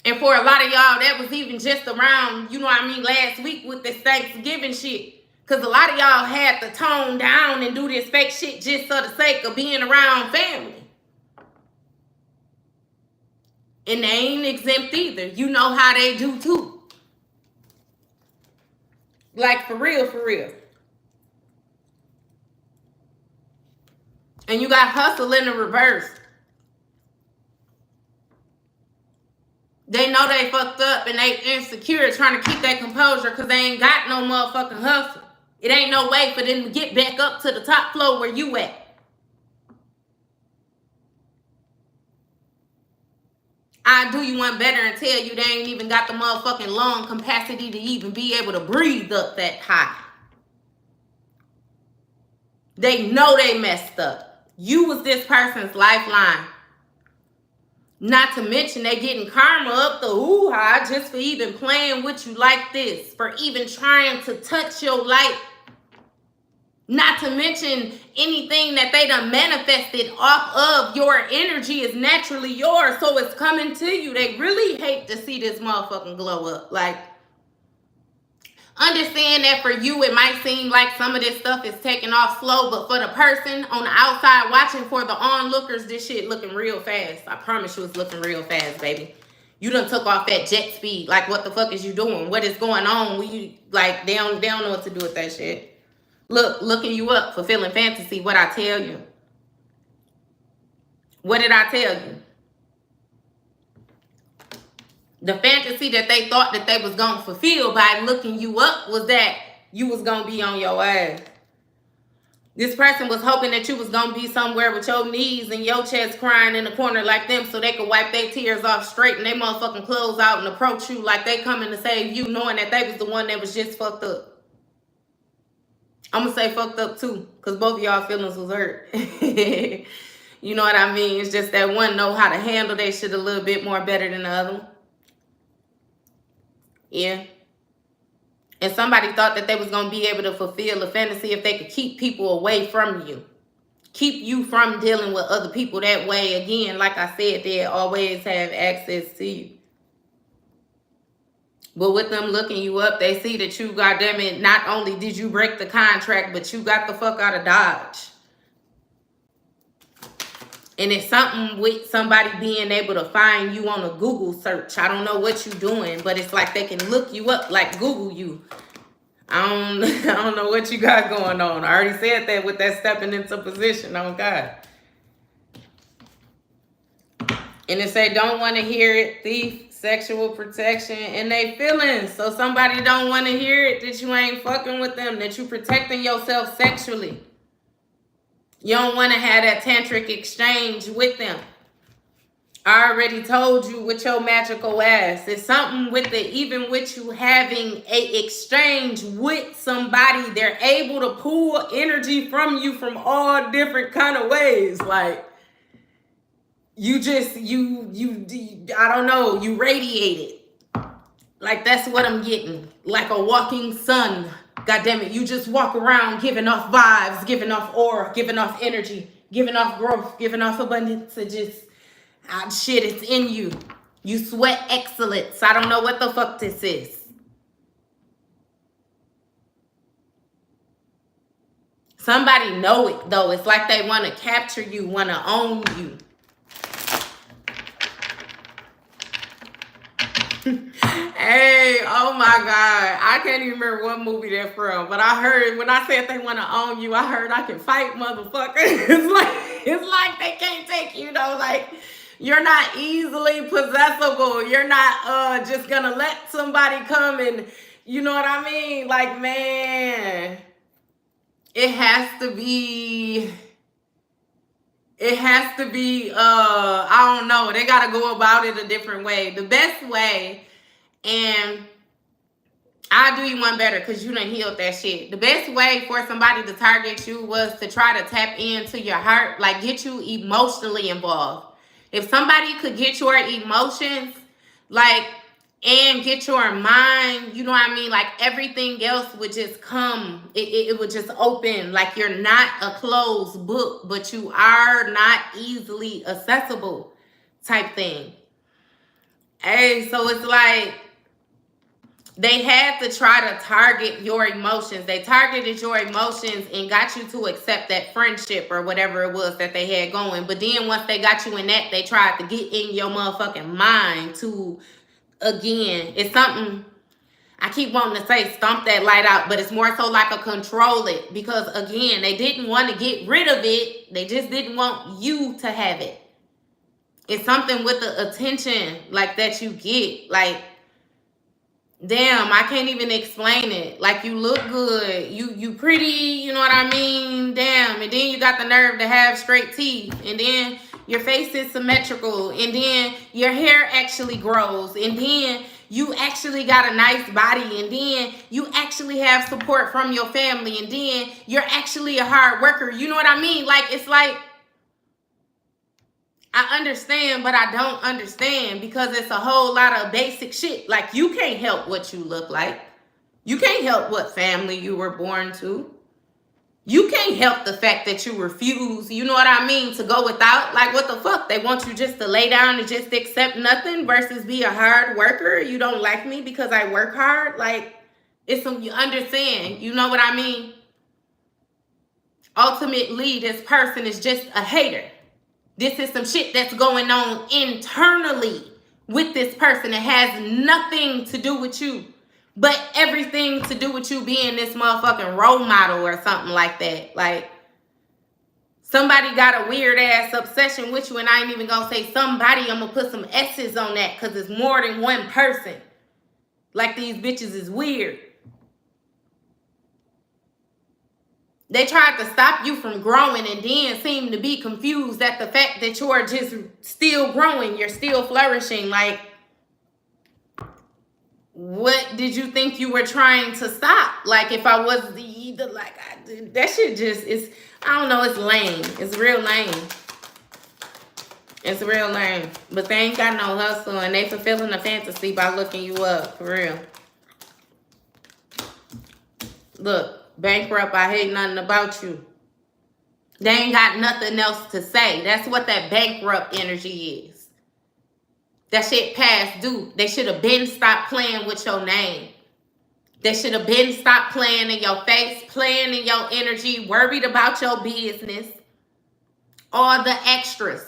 And for a lot of y'all, that was even just around, you know what I mean, last week with this Thanksgiving shit. Because a lot of y'all had to tone down and do this fake shit just for the sake of being around family. And they ain't exempt either. You know how they do too. Like, for real, for real. And you got hustle in the reverse. They know they fucked up and they insecure trying to keep their composure because they ain't got no motherfucking hustle. It ain't no way for them to get back up to the top floor where you at. I'll do you one better and tell you they ain't even got the motherfucking lung capacity to even be able to breathe up that high. They know they messed up. You was this person's lifeline. Not to mention they getting karma up the hoo-ha just for even playing with you like this, for even trying to touch your light. Not to mention anything that they done manifested off of your energy is naturally yours, so it's coming to you. They really hate to see this motherfucking glow up. Like, understand that for you, it might seem like some of this stuff is taking off slow, but for the person on the outside watching, for the onlookers, this shit looking real fast. I promise you it's looking real fast, baby. You done took off that jet speed. Like, what the fuck is you doing? What is going on? Like, they don't know what to do with that shit. Look, looking you up, fulfilling fantasy, what I tell you. What did I tell you? The fantasy that they thought that they was going to fulfill by looking you up was that you was going to be on your ass. This person was hoping that you was going to be somewhere with your knees and your chest crying in the corner like them so they could wipe their tears off straight and they motherfucking clothes out and approach you like they coming to save you, knowing that they was the one that was just fucked up. I'm going to say fucked up too, because both of y'all feelings was hurt. You know what I mean? It's just that one know how to handle that shit a little bit more better than the other one. Yeah. And somebody thought that they was going to be able to fulfill a fantasy if they could keep people away from you. Keep you from dealing with other people that way. Again, like I said, they always have access to you. But with them looking you up, they see that you, goddamn it, not only did you break the contract, but you got the fuck out of Dodge. And it's something with somebody being able to find you on a Google search. I don't know what you're doing, but it's like they can look you up, like Google you. I don't know what you got going on. I already said that with that stepping into position. Oh, God. And it say, don't want to hear it, thief, sexual protection, and they feelings. So somebody don't want to hear it that you ain't fucking with them, that you protecting yourself sexually. You don't want to have that tantric exchange with them. I already told you with your magical ass. It's something with the, even with you having a exchange with somebody, they're able to pull energy from you from all different kind of ways. Like, you just, I don't know, you radiate it. Like, that's what I'm getting. Like a walking sun. God damn it, you just walk around giving off vibes, giving off aura, giving off energy, giving off growth, giving off abundance. It just, shit, it's in you. You sweat excellence. I don't know what the fuck this is. Somebody know it, though. It's like they want to capture you, want to own you. Hey, oh my God. I can't even remember what movie they're from, but I heard when I said they want to own you, I heard I can fight, motherfucker. It's like they can't take you, though. Like, you're not easily possessible. You're not just gonna let somebody come and, you know what I mean? Like, man, it has to be, I don't know. They got to go about it a different way. The best way, and I'll do you one better because you done healed that shit. The best way for somebody to target you was to try to tap into your heart, like get you emotionally involved. If somebody could get your emotions, like, and get your mind, you know what I mean? Like, everything else would just come. It would just open. Like, you're not a closed book, but you are not easily accessible type thing. Hey, so it's like they had to try to target your emotions. They targeted your emotions and got you to accept that friendship or whatever it was that they had going. But then once they got you in that, they tried to get in your motherfucking mind to, again, it's something, I keep wanting to say stomp that light out, but it's more so like a control it. Because, again, they didn't want to get rid of it. They just didn't want you to have it. It's something with the attention, like, that you get. Like, damn, I can't even explain it. Like, you look good. You pretty, you know what I mean? Damn. And then you got the nerve to have straight teeth. And then your face is symmetrical. And then your hair actually grows. And then you actually got a nice body. And then you actually have support from your family. And then you're actually a hard worker. You know what I mean? Like, it's like, I understand, but I don't understand because it's a whole lot of basic shit. Like, you can't help what you look like. You can't help what family you were born to. You can't help the fact that you refuse, you know what I mean, to go without. Like, what the fuck? They want you just to lay down and just accept nothing versus be a hard worker. You don't like me because I work hard. Like, it's some, you understand, you know what I mean? Ultimately, this person is just a hater. This is some shit that's going on internally with this person. It has nothing to do with you, but everything to do with you being this motherfucking role model or something like that. Like, somebody got a weird ass obsession with you, and I ain't even gonna say somebody. I'm gonna put some S's on that because it's more than one person. Like, these bitches is weird. They tried to stop you from growing and then seem to be confused at the fact that you're just still growing. You're still flourishing. Like, what did you think you were trying to stop? Like, if I was either, like, that shit just is, I don't know, it's lame. It's real lame. It's real lame. But they ain't got no hustle, and they fulfilling the fantasy by looking you up, for real. Look, bankrupt, I hate nothing about you. They ain't got nothing else to say. That's what that bankrupt energy is. That shit past due. They should have been stopped playing with your name. They should have been stopped playing in your face, playing in your energy, worried about your business. All the extras.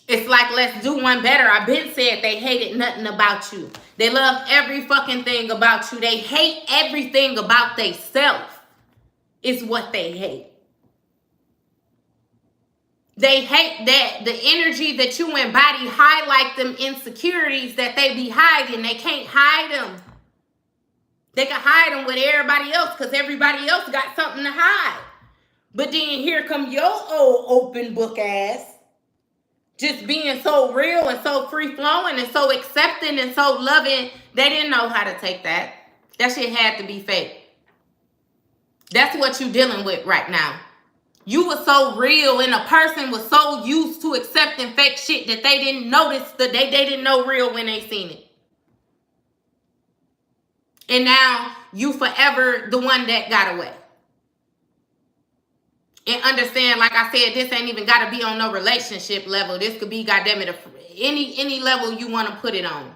It's like, let's do one better. I've been said they hated nothing about you. They love every fucking thing about you. They hate everything about themselves is what they hate. They hate that the energy that you embody highlight them insecurities that they be hiding. They can't hide them. They can hide them with everybody else because everybody else got something to hide. But then here come your old open book ass. Just being so real and so free-flowing and so accepting and so loving. They didn't know how to take that. That shit had to be fake. That's what you dealing with right now. You were so real and a person was so used to accepting fake shit that they didn't notice that they didn't know real when they seen it. And now you forever the one that got away. And understand, like I said, this ain't even got to be on no relationship level. This could be, goddammit, any level you want to put it on.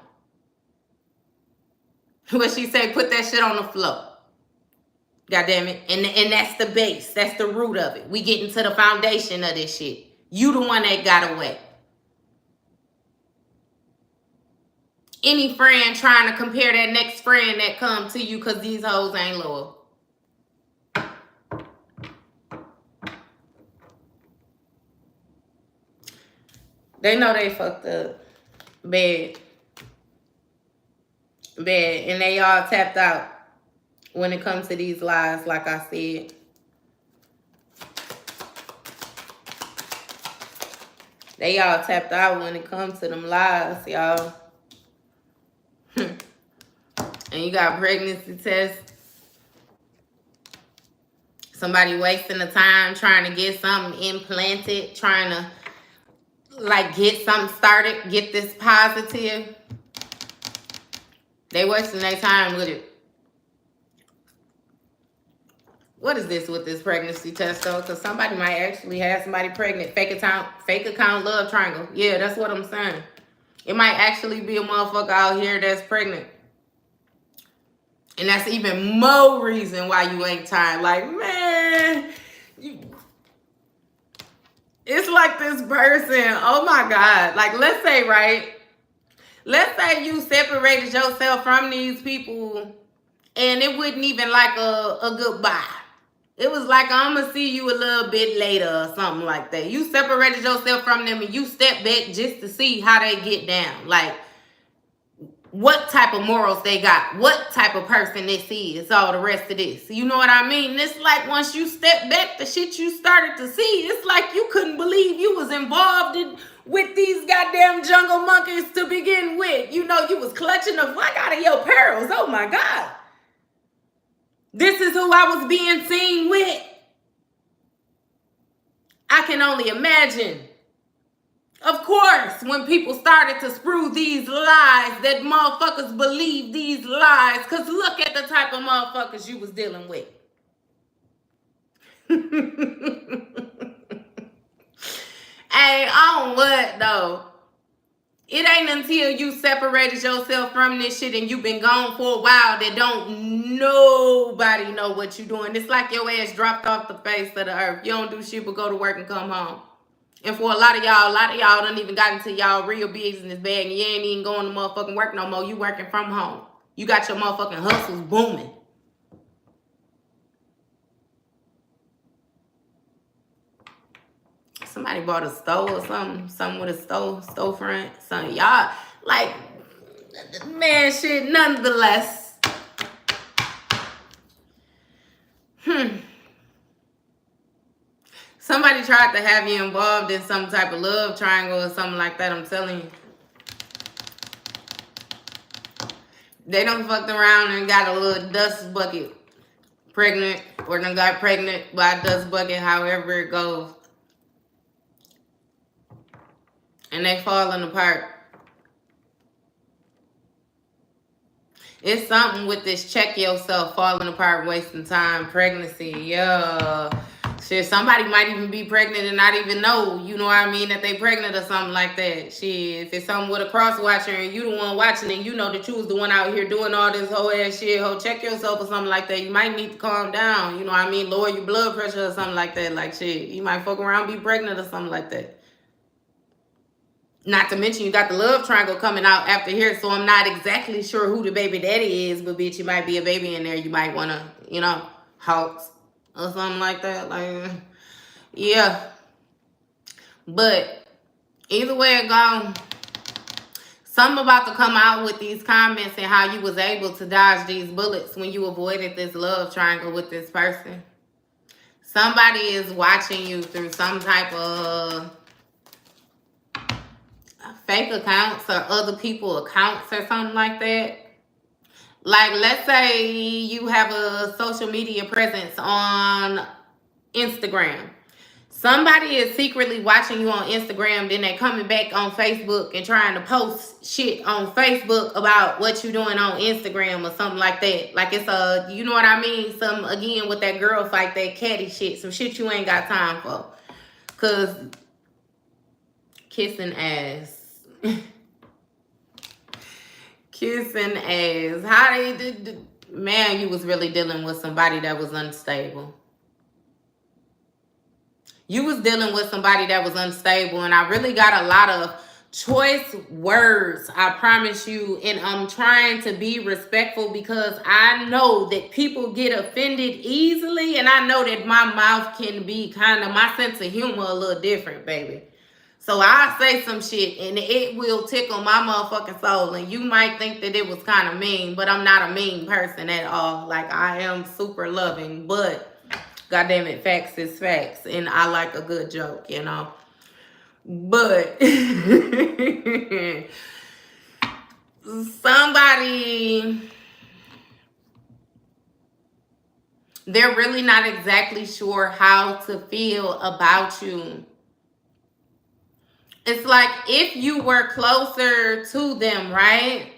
What she say, put that shit on the floor. Goddammit. And that's the base. That's the root of it. We getting to the foundation of this shit. You the one that got away. Any friend trying to compare that next friend that come to you because these hoes ain't loyal. They know they fucked up. Bad. And they all tapped out when it comes to these lies, like I said. They all tapped out when it comes to them lies, y'all. And you got pregnancy tests. Somebody wasting the time trying to get something implanted, trying to like get something started, get this positive. They wasting their time with it. What is this with this pregnancy test though? Because somebody might actually have somebody pregnant. Fake account love triangle. Yeah, that's what I'm saying. It might actually be a motherfucker out here that's pregnant. And that's even more reason why you ain't tired. Like, man, it's like this person, oh my God. Like, let's say, right? Let's say you separated yourself from these people and it wasn't even like a goodbye. It was like, I'm going to see you a little bit later or something like that. You separated yourself from them and you step back just to see how they get down. Like, what type of morals they got, what type of person this is, all the rest of this. You know what I mean? It's like once you step back, the shit you started to see, it's like you couldn't believe you was involved with these goddamn jungle monkeys to begin with. You know, you was clutching the fuck out of your pearls. Oh my God. This is who I was being seen with. I can only imagine. Of course, when people started to sprue these lies, that motherfuckers believe these lies. Because look at the type of motherfuckers you was dealing with. Hey, on what though? It ain't until you separated yourself from this shit and you've been gone for a while that don't nobody know what you doing. It's like your ass dropped off the face of the earth. You don't do shit but go to work and come home. And for a lot of y'all done even got into y'all real business bag and you ain't even going to motherfucking work no more. You working from home. You got your motherfucking hustles booming. Somebody bought a stove or something with a storefront. Something y'all like, man, shit. Nonetheless, somebody tried to have you involved in some type of love triangle or something like that. I'm telling you, they done fucked around and got a little dust bucket pregnant, or done got pregnant by a dust bucket. However it goes. And they falling apart. It's something with this check yourself, falling apart, wasting time, pregnancy. Yeah. Shit, somebody might even be pregnant and not even know, you know what I mean, that they pregnant or something like that. Shit, if it's something with a cross watcher and you the one watching it, you know that you was the one out here doing all this whole ass shit, check yourself or something like that. You might need to calm down, you know what I mean, lower your blood pressure or something like that. Like shit, you might fuck around, be pregnant or something like that. Not to mention you got the love triangle coming out after here, so I'm not exactly sure who the baby daddy is, but bitch, you might be a baby in there. You might want to, you know, Hawks or something like that. Like, yeah. But either way it goes, something about to come out with these comments and how you was able to dodge these bullets when you avoided this love triangle with this person. Somebody is watching you through some type of fake accounts or other people accounts or something like that. Like, let's say you have a social media presence on Instagram. Somebody is secretly watching you on Instagram, then they coming back on Facebook and trying to post shit on Facebook about what you doing on Instagram or something like that. Like it's a, you know what I mean? Some, again, with that girl fight, that catty shit, some shit you ain't got time for. Cause kissing ass. Kissing ass. How they did, man, you was really dealing with somebody that was unstable. You was dealing with somebody that was unstable, and I really got a lot of choice words, I promise you, and I'm trying to be respectful because I know that people get offended easily, and I know that my mouth can be kind of, my sense of humor a little different, baby. So I say some shit and it will tickle my motherfucking soul. And you might think that it was kind of mean, but I'm not a mean person at all. Like, I am super loving, but goddamn it, facts is facts. And I like a good joke, you know. But somebody, they're really not exactly sure how to feel about you. It's like if you were closer to them, right?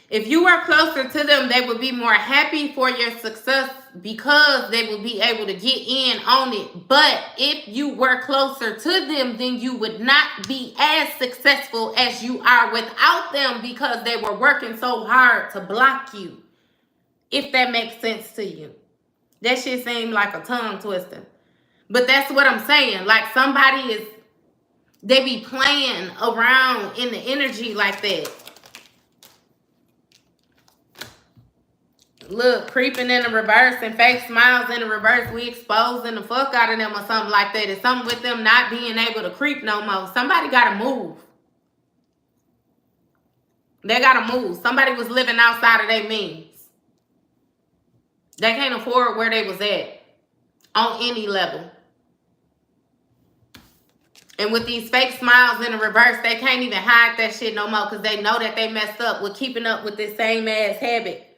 If you were closer to them, they would be more happy for your success because they would be able to get in on it. But if you were closer to them, then you would not be as successful as you are without them because they were working so hard to block you. If that makes sense to you. That shit seemed like a tongue twister. But that's what I'm saying. Like somebody is, they be playing around in the energy like that. Look, creeping in the reverse and fake smiles in the reverse. We exposing the fuck out of them or something like that. It's something with them not being able to creep no more. Somebody got to move. They got to move. Somebody was living outside of their means. They can't afford where they was at on any level. And with these fake smiles in the reverse, they can't even hide that shit no more because they know that they messed up with keeping up with this same ass habit.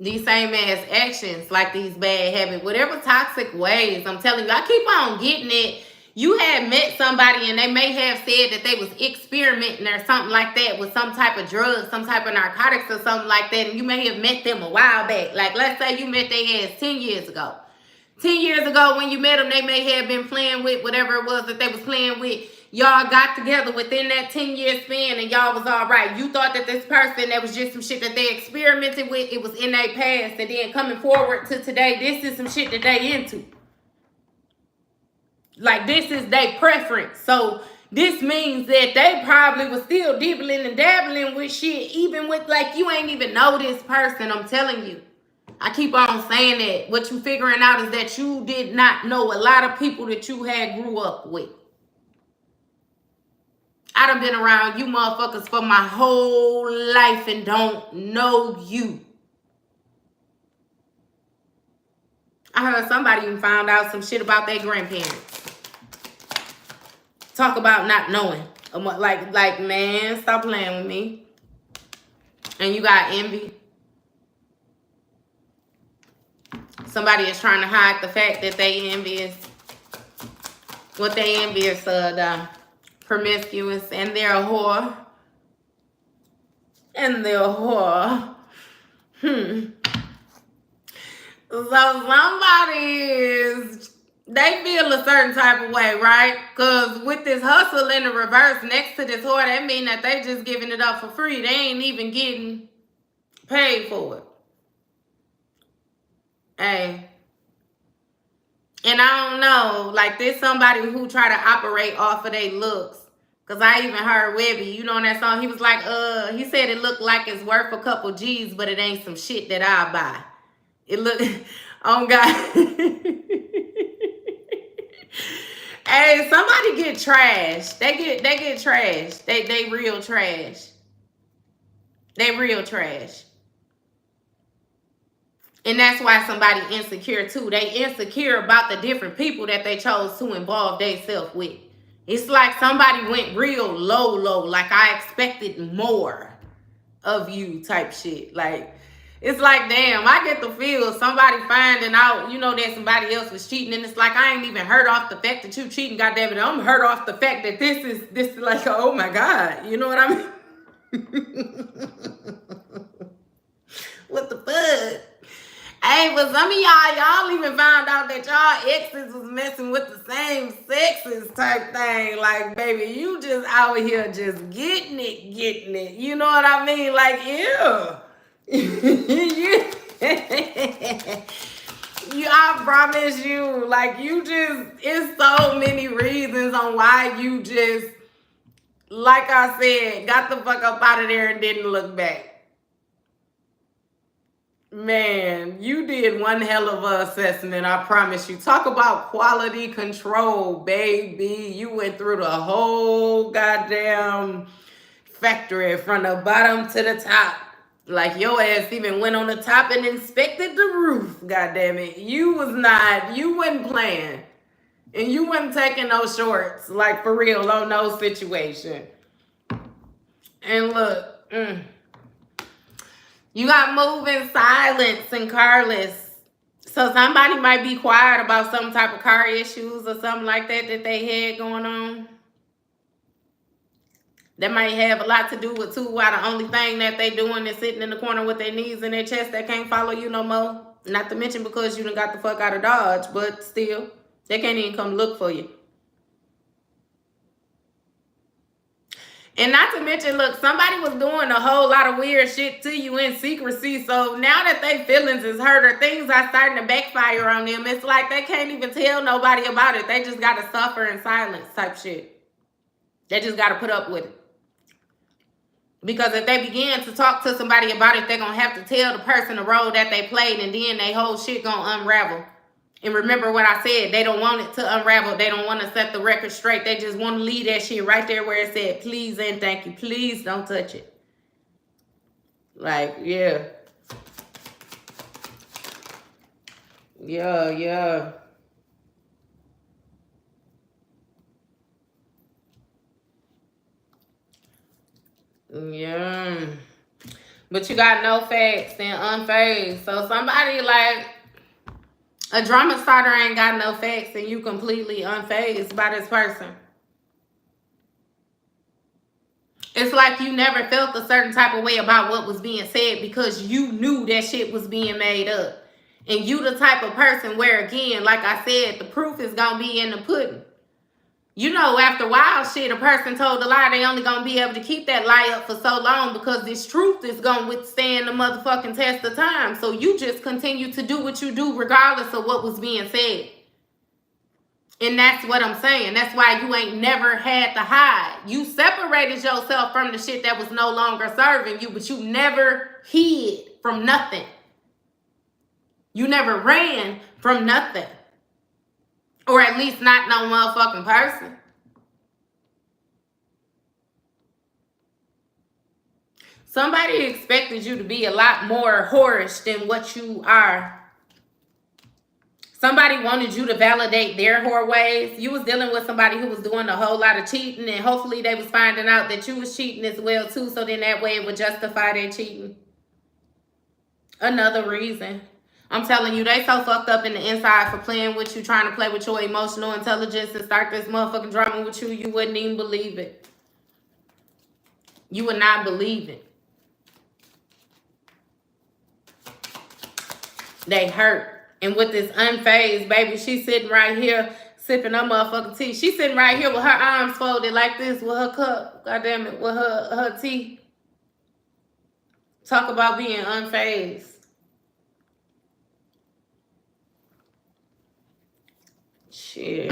These same ass actions, like these bad habits, whatever toxic ways, I'm telling you, I keep on getting it. You had met somebody and they may have said that they was experimenting or something like that with some type of drug, some type of narcotics or something like that, and you may have met them a while back. Like, let's say you met their ass 10 years ago. 10 years ago when you met them, they may have been playing with whatever it was that they was playing with. Y'all got together within that 10-year span and y'all was all right. You thought that this person, that was just some shit that they experimented with. It was in their past. And then coming forward to today, this is some shit that they into. Like, this is their preference. So this means that they probably was still dibbling and dabbling with shit, even with, like, you ain't even know this person. I'm telling you. I keep on saying that. What you figuring out is that you did not know a lot of people that you had grew up with. I done been around you motherfuckers for my whole life and don't know you. I heard somebody even found out some shit about their grandparents. Talk about not knowing. Like, man, stop playing with me. And you got envy. Somebody is trying to hide the fact that they envious. What they envious of, promiscuous, and they're a whore. And they're a whore. So somebody is, they feel a certain type of way, right? Because with this hustle in the reverse next to this whore, that mean that they just giving it up for free. They ain't even getting paid for it. Hey. And I don't know, like, there's somebody who try to operate off of their looks. Because I even heard Webby, you know, in that song, he was like, he said it looked like it's worth a couple G's, but it ain't some shit that I'll buy. It look, oh God. Hey, somebody get trashed. They get trashed. They real trash. They real trash. And that's why somebody insecure too. They insecure about the different people that they chose to involve themselves with. It's like somebody went real low, like I expected more of you type shit. Like, it's like, damn, I get the feel somebody finding out, you know, that somebody else was cheating. And it's like, I ain't even hurt off the fact that you cheating, goddammit. I'm hurt off the fact that this is like, oh my God. You know what I mean? What the fuck? Hey, but some of y'all even found out that y'all exes was messing with the same sexes type thing. Like, baby, you just out here just getting it. You know what I mean? Like, I promise you, like, you just, it's so many reasons on why you just, like I said, got the fuck up out of there and didn't look back. Man, you did one hell of an assessment, I promise you. Talk about quality control, baby. You went through the whole goddamn factory from the bottom to the top. Like, your ass even went on the top and inspected the roof, goddammit. You wasn't playing. And you wasn't taking no shorts, like, for real, on no situation. And look, you got moving silence and carless. So somebody might be quiet about some type of car issues or something like that they had going on. That might have a lot to do with too why the only thing that they doing is sitting in the corner with their knees in their chest that can't follow you no more. Not to mention because you done got the fuck out of Dodge, but still, they can't even come look for you. And not to mention, look, somebody was doing a whole lot of weird shit to you in secrecy. So now that their feelings is hurt or things are starting to backfire on them, it's like they can't even tell nobody about it. They just got to suffer in silence type shit. They just got to put up with it. Because if they begin to talk to somebody about it, they're going to have to tell the person the role that they played, and then they whole shit going to unravel. And remember what I said, they don't want it to unravel. They don't want to set the record straight. They just want to leave that shit right there where it said, please and thank you. Please don't touch it. Like, yeah. Yeah. But you got no facts and unfazed. So somebody like a drama starter ain't got no facts and you completely unfazed by this person. It's like you never felt a certain type of way about what was being said because you knew that shit was being made up. And you the type of person where, again, like I said, the proof is going to be in the pudding. You know, after a while, shit, a person told a lie, they only going to be able to keep that lie up for so long because this truth is going to withstand the motherfucking test of time. So you just continue to do what you do regardless of what was being said. And that's what I'm saying. That's why you ain't never had to hide. You separated yourself from the shit that was no longer serving you, but you never hid from nothing. You never ran from nothing. Or at least not no motherfucking person. Somebody expected you to be a lot more whorish than what you are. Somebody wanted you to validate their whore ways. You was dealing with somebody who was doing a whole lot of cheating, and hopefully they was finding out that you was cheating as well too, so then that way it would justify their cheating. Another reason. I'm telling you, they so fucked up in the inside for playing with you, trying to play with your emotional intelligence and start this motherfucking drama with you. You wouldn't even believe it. You would not believe it. They hurt. And with this unfazed, baby, she's sitting right here sipping her motherfucking tea. She's sitting right here with her arms folded like this with her cup. God damn it, with her tea. Talk about being unfazed. Shit.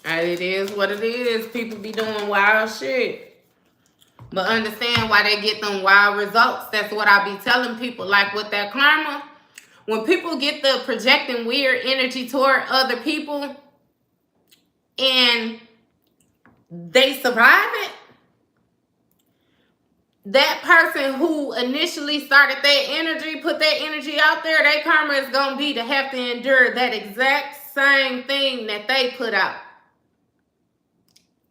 It is what it is. People be doing wild shit. But understand why they get them wild results. That's what I be telling people. Like with that karma, when people get the projecting weird energy toward other people and they survive it, that person who initially started that energy, put that energy out there, their karma is going to be to have to endure that exact same thing that they put out.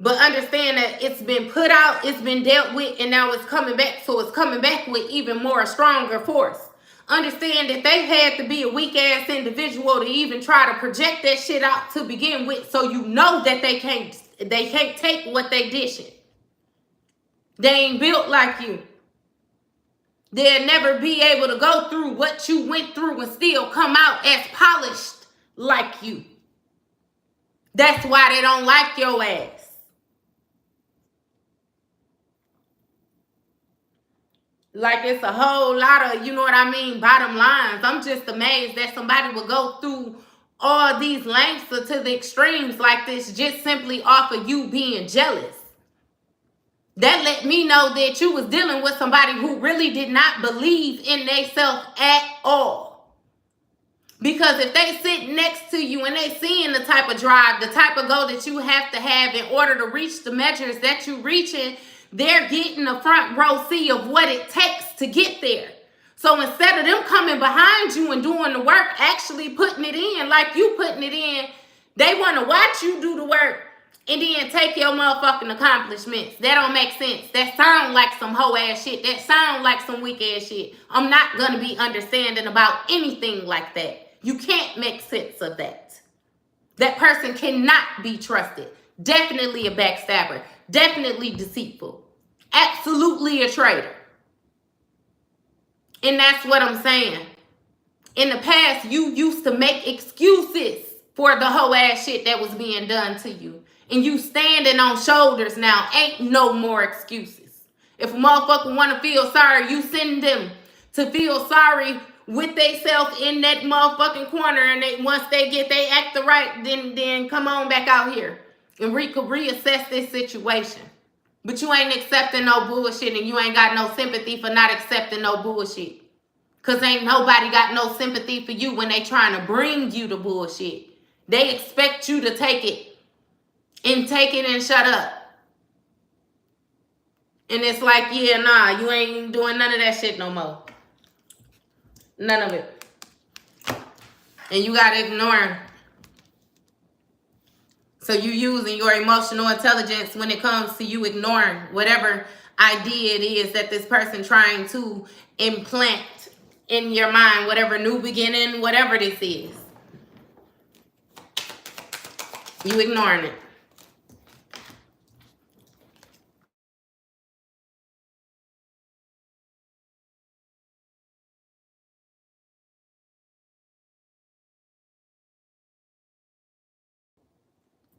But understand that it's been put out, it's been dealt with, and now it's coming back. So it's coming back with even more stronger force. Understand that they had to be a weak-ass individual to even try to project that shit out to begin with. So you know that they can't take what they dishing. They ain't built like you. They'll never be able to go through what you went through and still come out as polished like you. That's why they don't like your ass. Like it's a whole lot of, you know what I mean, bottom lines. I'm just amazed that somebody would go through all these lengths to the extremes like this just simply off of you being jealous. That let me know that you was dealing with somebody who really did not believe in themselves at all. Because if they sit next to you and they seeing the type of drive, the type of goal that you have to have in order to reach the measures that you reaching, they're getting a front row seat of what it takes to get there. So instead of them coming behind you and doing the work, actually putting it in like you putting it in, they want to watch you do the work and then take your motherfucking accomplishments. That don't make sense. That sound like some hoe ass shit. That sound like some weak ass shit. I'm not going to be understanding about anything like that. You can't make sense of that. That person cannot be trusted. Definitely a backstabber. Definitely deceitful. Absolutely a traitor. And that's what I'm saying. In the past, you used to make excuses for the whole ass shit that was being done to you. And you standing on shoulders now. Ain't no more excuses. If a motherfucker want to feel sorry, you send them to feel sorry with theyself in that motherfucking corner. And once they get they act right, then come on back out here. And we could reassess this situation. But you ain't accepting no bullshit and you ain't got no sympathy for not accepting no bullshit. Because ain't nobody got no sympathy for you when they trying to bring you the bullshit. They expect you to take it and shut up. And it's like, yeah, nah, you ain't doing none of that shit no more. None of it. And you gotta ignore. So you using your emotional intelligence when it comes to you ignoring whatever idea it is that this person trying to implant in your mind, whatever new beginning, whatever this is. You ignoring it.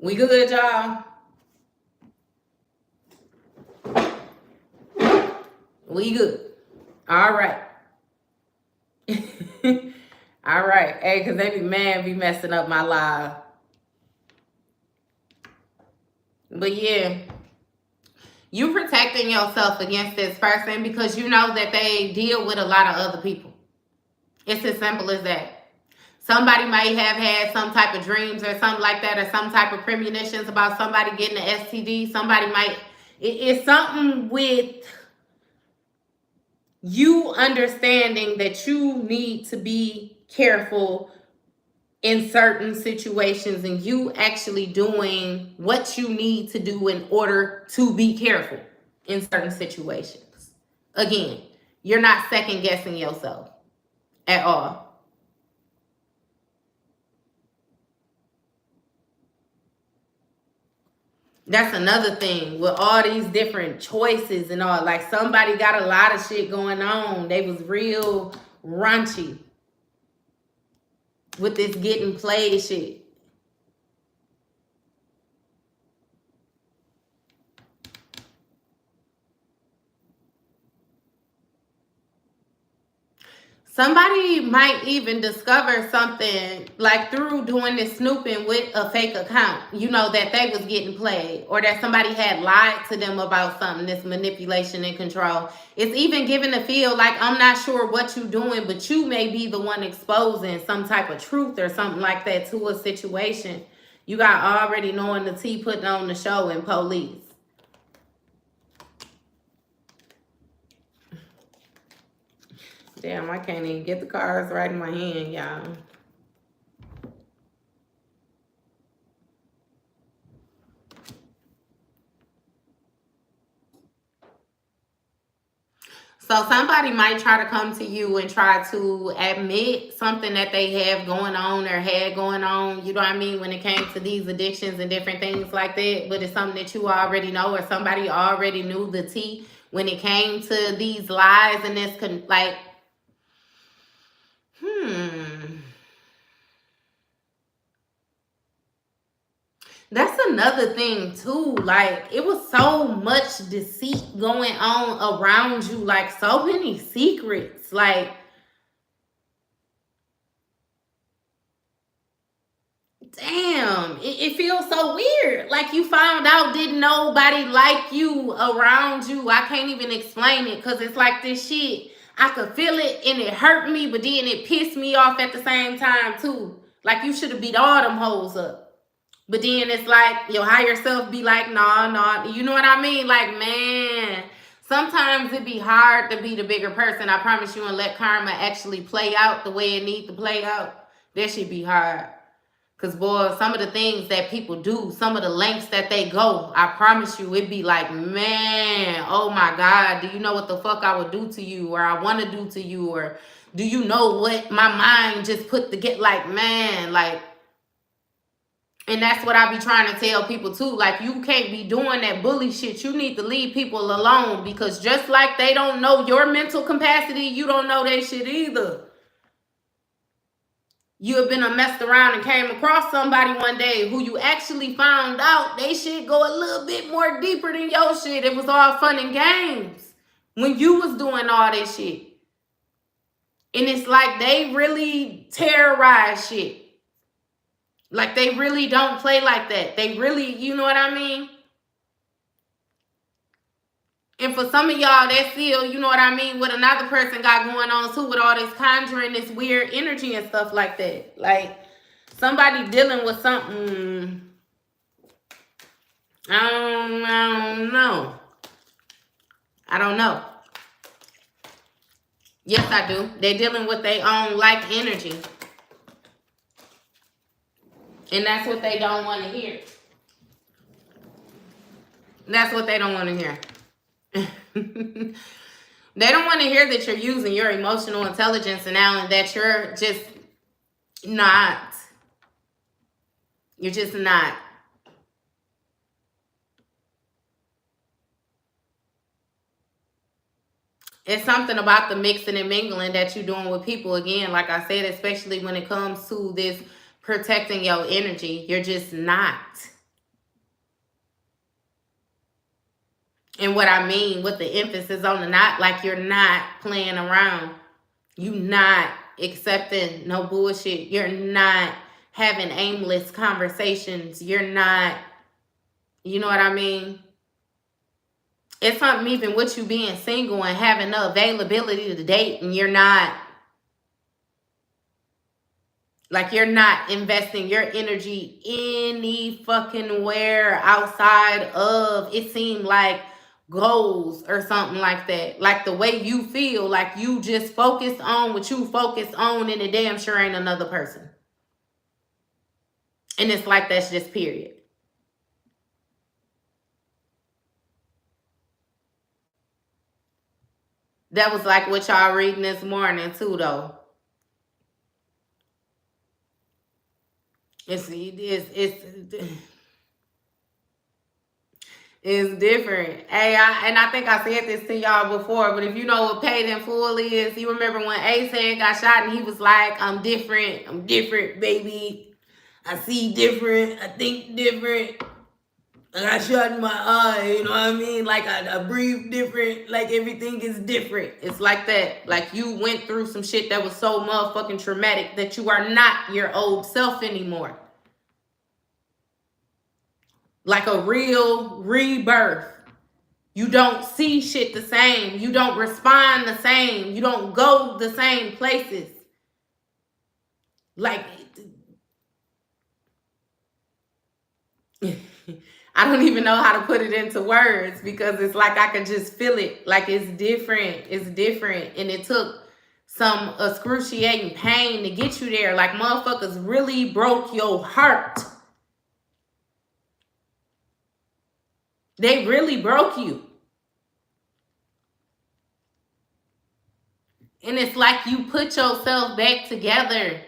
We good, y'all? We good. All right. All right. Hey, because they be messing up my live. But yeah, you protecting yourself against this person because you know that they deal with a lot of other people. It's as simple as that. Somebody might have had some type of dreams or something like that, or some type of premonitions about somebody getting an STD. Somebody might, it's something with you understanding that you need to be careful in certain situations and you actually doing what you need to do in order to be careful in certain situations. Again, you're not second guessing yourself at all. That's another thing with all these different choices and all. Like somebody got a lot of shit going on. They was real raunchy with this getting played shit. Somebody might even discover something like through doing this snooping with a fake account, you know, that they was getting played or that somebody had lied to them about something, this manipulation and control. It's even given a feel like I'm not sure what you're doing, but you may be the one exposing some type of truth or something like that to a situation. You got already knowing the tea putting on the show and police. Damn, I can't even get the cards right in my hand, y'all. So somebody might try to come to you and try to admit something that they have going on or had going on, you know what I mean, when it came to these addictions and different things like that. But it's something that you already know or somebody already knew the tea when it came to these lies and this, like, That's another thing too. Like it was so much deceit going on around you, like so many secrets. Like, damn, it feels so weird. Like you found out didn't nobody like you around you. I can't even explain it because it's like this shit. I could feel it and it hurt me, but then it pissed me off at the same time too. Like you should have beat all them hoes up. But then it's like your higher self be like, nah, you know what I mean? Like, man, sometimes it be hard to be the bigger person. I promise you, and let karma actually play out the way it need to play out. That should be hard. Because, boy, some of the things that people do, some of the lengths that they go, I promise you, it be like, man, oh my God, do you know what the fuck I would do to you or I want to do to you? Or do you know what my mind just put to get, like, man, like, and that's what I be trying to tell people too. Like, you can't be doing that bully shit. You need to leave people alone because just like they don't know your mental capacity, you don't know that shit either. You have been messed around and came across somebody one day who you actually found out they shit go a little bit more deeper than your shit. It was all fun and games when you was doing all that shit. And it's like they really terrorize shit. Like, they really don't play like that. They really, you know what I mean? And for some of y'all, that's still, you know what I mean, what another person got going on too with all this conjuring, this weird energy and stuff like that. Like, somebody dealing with something, I don't know. I don't know. Yes, I do. They're dealing with their own like energy. And that's what they don't want to hear. That's what they don't want to hear. They don't want to hear that you're using your emotional intelligence now and that you're just not. You're just not. It's something about the mixing and mingling that you're doing with people. Again, like I said, especially when it comes to this protecting your energy, you're just not. And what I mean with the emphasis on the not, like you're not playing around. You not accepting no bullshit. You're not having aimless conversations. You're not, you know what I mean? It's something even with you being single and having the availability to date, and you're not, like you're not investing your energy any fucking where outside of, it seemed like, goals or something like that. Like the way you feel, like you just focus on what you focus on, and it damn sure ain't another person. And it's like that's just period. That was like what y'all reading this morning too, though. It's different. Hey, I think I said this to y'all before, but if you know what paid in full is, you remember when Ace had got shot and he was like, I'm different, baby. I see different, I think different. I got shot in my eye, you know what I mean? Like I breathe different, like everything is different. It's like that. Like you went through some shit that was so motherfucking traumatic that you are not your old self anymore. Like a real rebirth. You don't see shit the same. You don't respond the same. You don't go the same places. Like, I don't even know how to put it into words because it's like I could just feel it. Like it's different. It's different. And it took some excruciating pain to get you there. Like motherfuckers really broke your heart. They really broke you. And it's like you put yourself back together.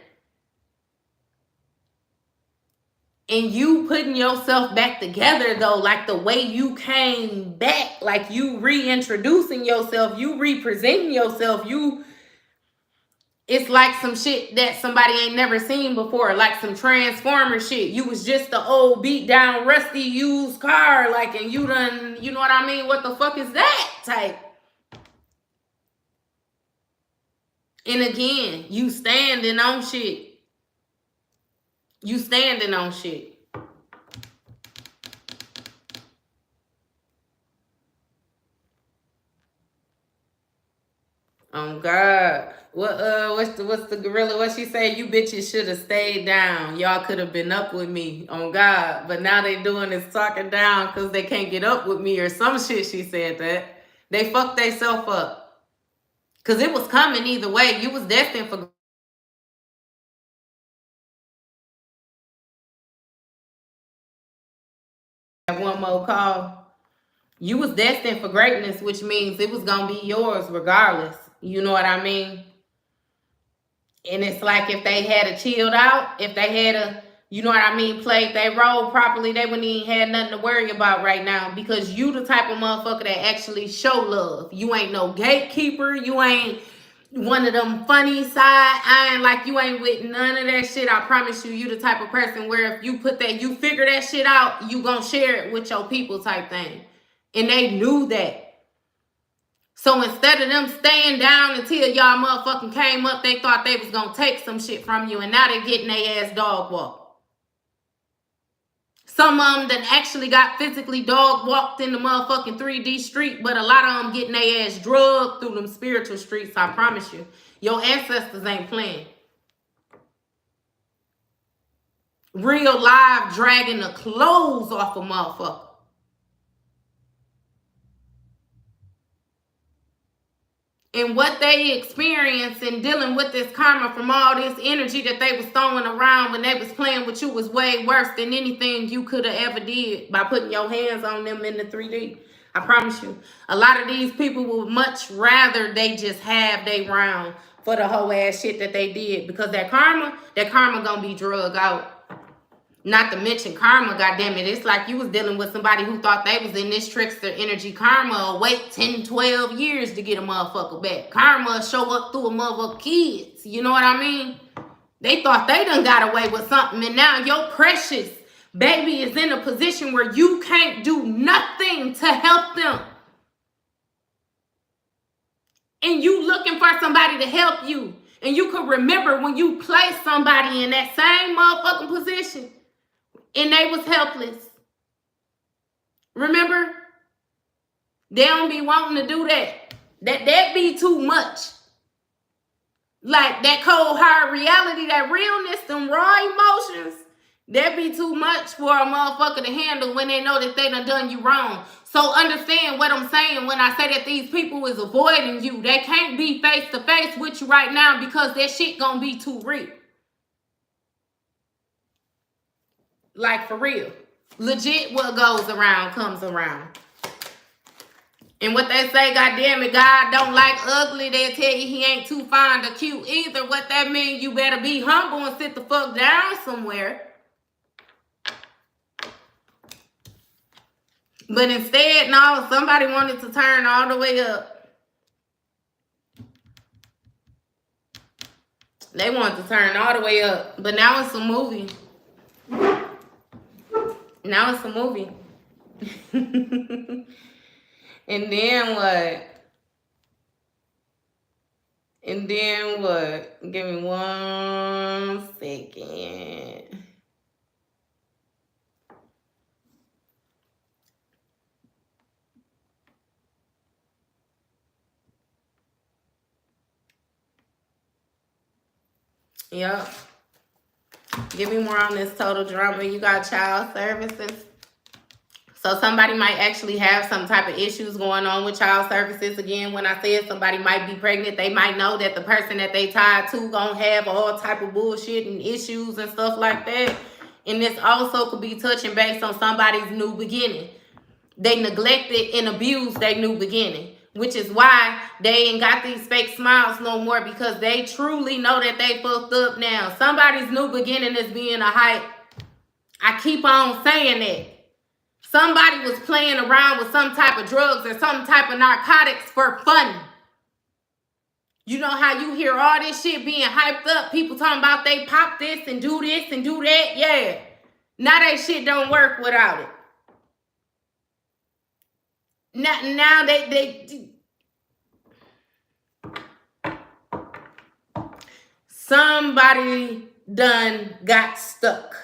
And you putting yourself back together, though, like the way you came back, like you reintroducing yourself, you representing yourself, it's like some shit that somebody ain't never seen before, like some Transformer shit. You was just the old beat down, rusty, used car, like, and you done, you know what I mean? What the fuck is that type? And again, you standing on shit. You standing on shit. Oh God. What's the gorilla? What she say? You bitches should have stayed down. Y'all could have been up with me. On God. But now they doing is talking down because they can't get up with me or some shit. She said that. They fucked themselves up. Because it was coming either way. You was destined for one more call. You was destined for greatness, which means it was gonna be yours regardless. You know what I mean? And it's like if they had a chilled out, if they had a, you know what I mean, played their role properly, they wouldn't even have nothing to worry about right now because you the type of motherfucker that actually show love. You ain't no gatekeeper. You ain't one of them funny side. I ain't like you ain't with none of that shit. I promise you the type of person where if you put that, you figure that shit out, you gonna share it with your people type thing. And they knew that. So instead of them staying down until y'all motherfucking came up, they thought they was gonna take some shit from you, and now they getting their ass dog walked. Some of them that actually got physically dog walked in the motherfucking 3D street, but a lot of them getting their ass drugged through them spiritual streets, I promise you. Your ancestors ain't playing. Real live dragging the clothes off a motherfucker. And what they experienced in dealing with this karma from all this energy that they was throwing around when they was playing with you was way worse than anything you could have ever did by putting your hands on them in the 3D. I promise you. A lot of these people would much rather they just have they round for the whole ass shit that they did. Because that karma gonna be drug out. Not to mention karma, goddammit. It's like you was dealing with somebody who thought they was in this trickster energy. Karma will wait 10, 12 years to get a motherfucker back. Karma show up through a motherfucker kids. You know what I mean? They thought they done got away with something, and now your precious baby is in a position where you can't do nothing to help them. And you looking for somebody to help you. And you can remember when you placed somebody in that same motherfucking position and they was helpless. Remember? They don't be wanting to do that. That be too much. Like that cold hard reality, that realness, them raw emotions, that be too much for a motherfucker to handle when they know that they done you wrong. So understand what I'm saying when I say that these people is avoiding you. They can't be face to face with you right now because that shit gonna be too real. Like for real. Legit, what goes around comes around. And what they say, goddamn it, God don't like ugly. They'll tell you he ain't too fond of cute either. What that means, you better be humble and sit the fuck down somewhere. But instead, no, somebody wanted to turn all the way up. They wanted to turn all the way up. But now it's a movie. Now it's a movie. And then what? And then what? Give me 1 second. Yep. Give me more on this total drama. You got child services. So somebody might actually have some type of issues going on with child services. Again, when I said somebody might be pregnant, they might know that the person that they tied to gonna have all type of bullshit and issues and stuff like that. And this also could be touching base on somebody's new beginning. They neglected and abused their new beginning, which is why they ain't got these fake smiles no more, because they truly know that they fucked up now. Somebody's new beginning is being a hype. I keep on saying that. Somebody was playing around with some type of drugs or some type of narcotics for fun. You know how you hear all this shit being hyped up? People talking about they pop this and do that. Yeah. Now that shit don't work without it. Now they somebody done got stuck.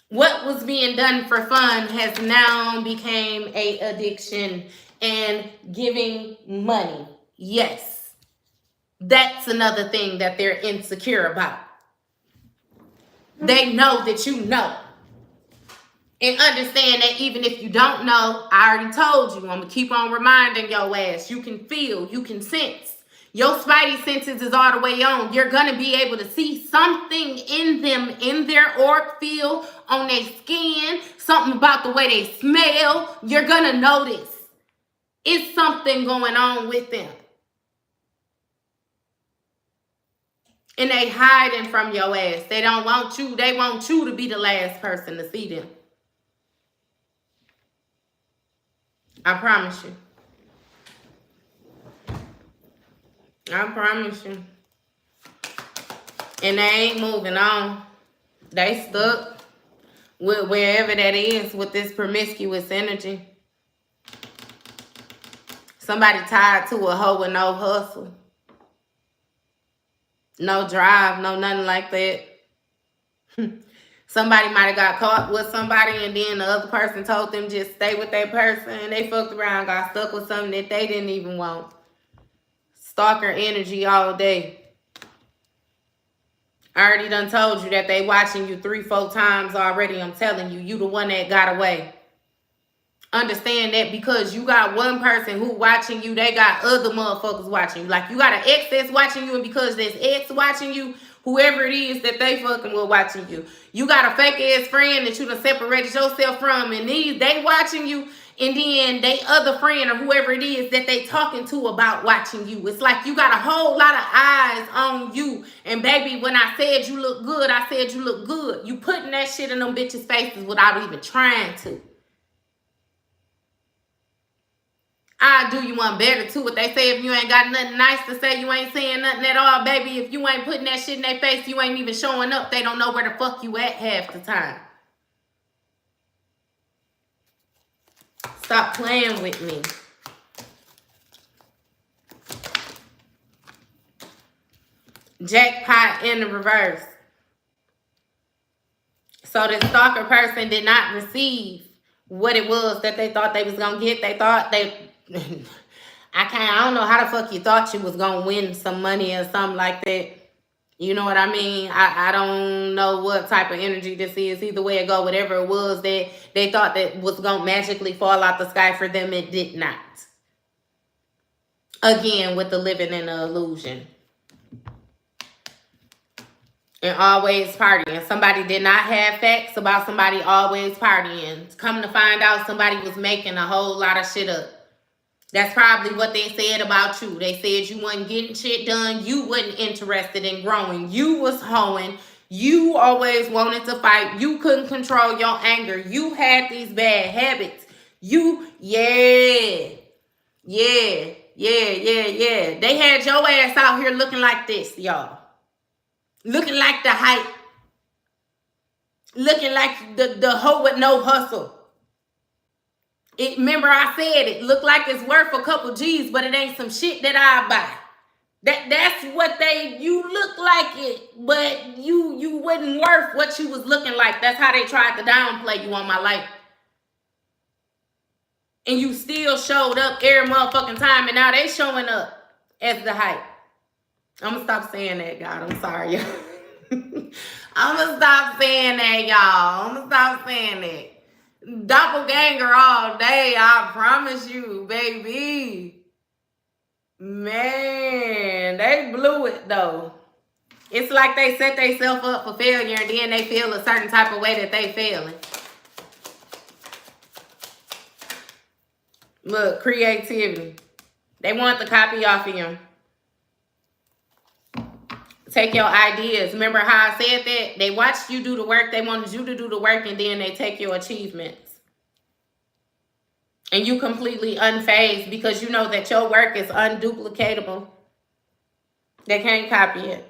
What was being done for fun has now became a addiction and giving money. Yes. That's another thing that they're insecure about. They know that you know. And understand that even if you don't know, I already told you. I'm going to keep on reminding your ass. You can feel, you can sense. Your spidey senses is all the way on. You're going to be able to see something in them, in their auric field, on their skin, something about the way they smell. You're going to notice. It's something going on with them. And they hiding from your ass. They don't want you. They want you to be the last person to see them. I promise you. I promise you. And they ain't moving on. They stuck with wherever that is with this promiscuous energy. Somebody tied to a hoe with no hustle. No drive, no nothing like that. Somebody might have got caught with somebody and then the other person told them just stay with that person. And they fucked around, got stuck with something that they didn't even want. Stalker energy all day. I already done told you that they watching you 3-4 times already. I'm telling you, you the one that got away. Understand that because you got one person who watching you, they got other motherfuckers watching you. Like you got an ex that's watching you, and because there's ex watching you, whoever it is that they fucking were watching you. You got a fake ass friend that you done separated yourself from, and they watching you, and then they other friend or whoever it is that they talking to about watching you. It's like you got a whole lot of eyes on you. And baby, when I said you look good, I said you look good. You putting that shit in them bitches' faces without even trying to. I'll do you one better too. What they say, if you ain't got nothing nice to say, you ain't saying nothing at all, baby. If you ain't putting that shit in their face, you ain't even showing up. They don't know where the fuck you at half the time. Stop playing with me. Jackpot in the reverse. So the stalker person did not receive what it was that they thought they was gonna get. They thought they I don't know how the fuck you thought you was gonna win some money or something like that. You know what I mean? I don't know what type of energy this is. Either way it go, whatever it was that they thought that was gonna magically fall out the sky for them, it did not. Again, with the living in the illusion. And always partying. Somebody did not have facts about somebody always partying. Come to find out, somebody was making a whole lot of shit up. That's probably what they said about you. They said you wasn't getting shit done. You wasn't interested in growing. You was hoeing. You always wanted to fight. You couldn't control your anger. You had these bad habits. Yeah. They had your ass out here looking like this, y'all. Looking like the hype. Looking like the hoe with no hustle. Remember I said it looked like it's worth a couple G's, but it ain't some shit that I buy. That's what you look like it, but you wasn't worth what you was looking like. That's how they tried to downplay you on my life. And you still showed up every motherfucking time, and now they showing up as the hype. I'm gonna stop saying that, God. I'm sorry, y'all. I'm gonna stop saying that, y'all. I'm gonna stop saying that. Doppelganger all day, I promise you, baby. Man, they blew it though. It's like they set themselves up for failure and then they feel a certain type of way that they failing. Look, creativity. They want the copy off of you. Take your ideas. Remember how I said that? They watched you do the work. They wanted you to do the work, and then they take your achievements. And you completely unfazed because you know that your work is unduplicatable. They can't copy it.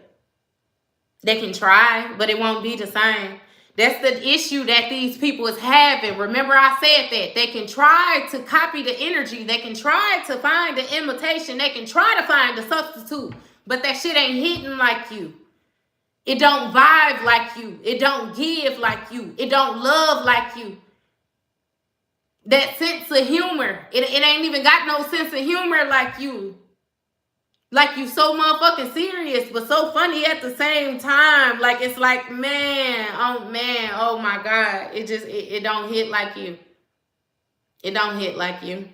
They can try, but it won't be the same. That's the issue that these people is having. Remember I said that. They can try to copy the energy. They can try to find the imitation. They can try to find the substitute. But that shit ain't hitting like you. It don't vibe like you. It don't give like you. It don't love like you. That sense of humor. It ain't even got no sense of humor like you. Like you so motherfucking serious, but so funny at the same time. Like it's like, man, oh my God. It don't hit like you. It don't hit like you.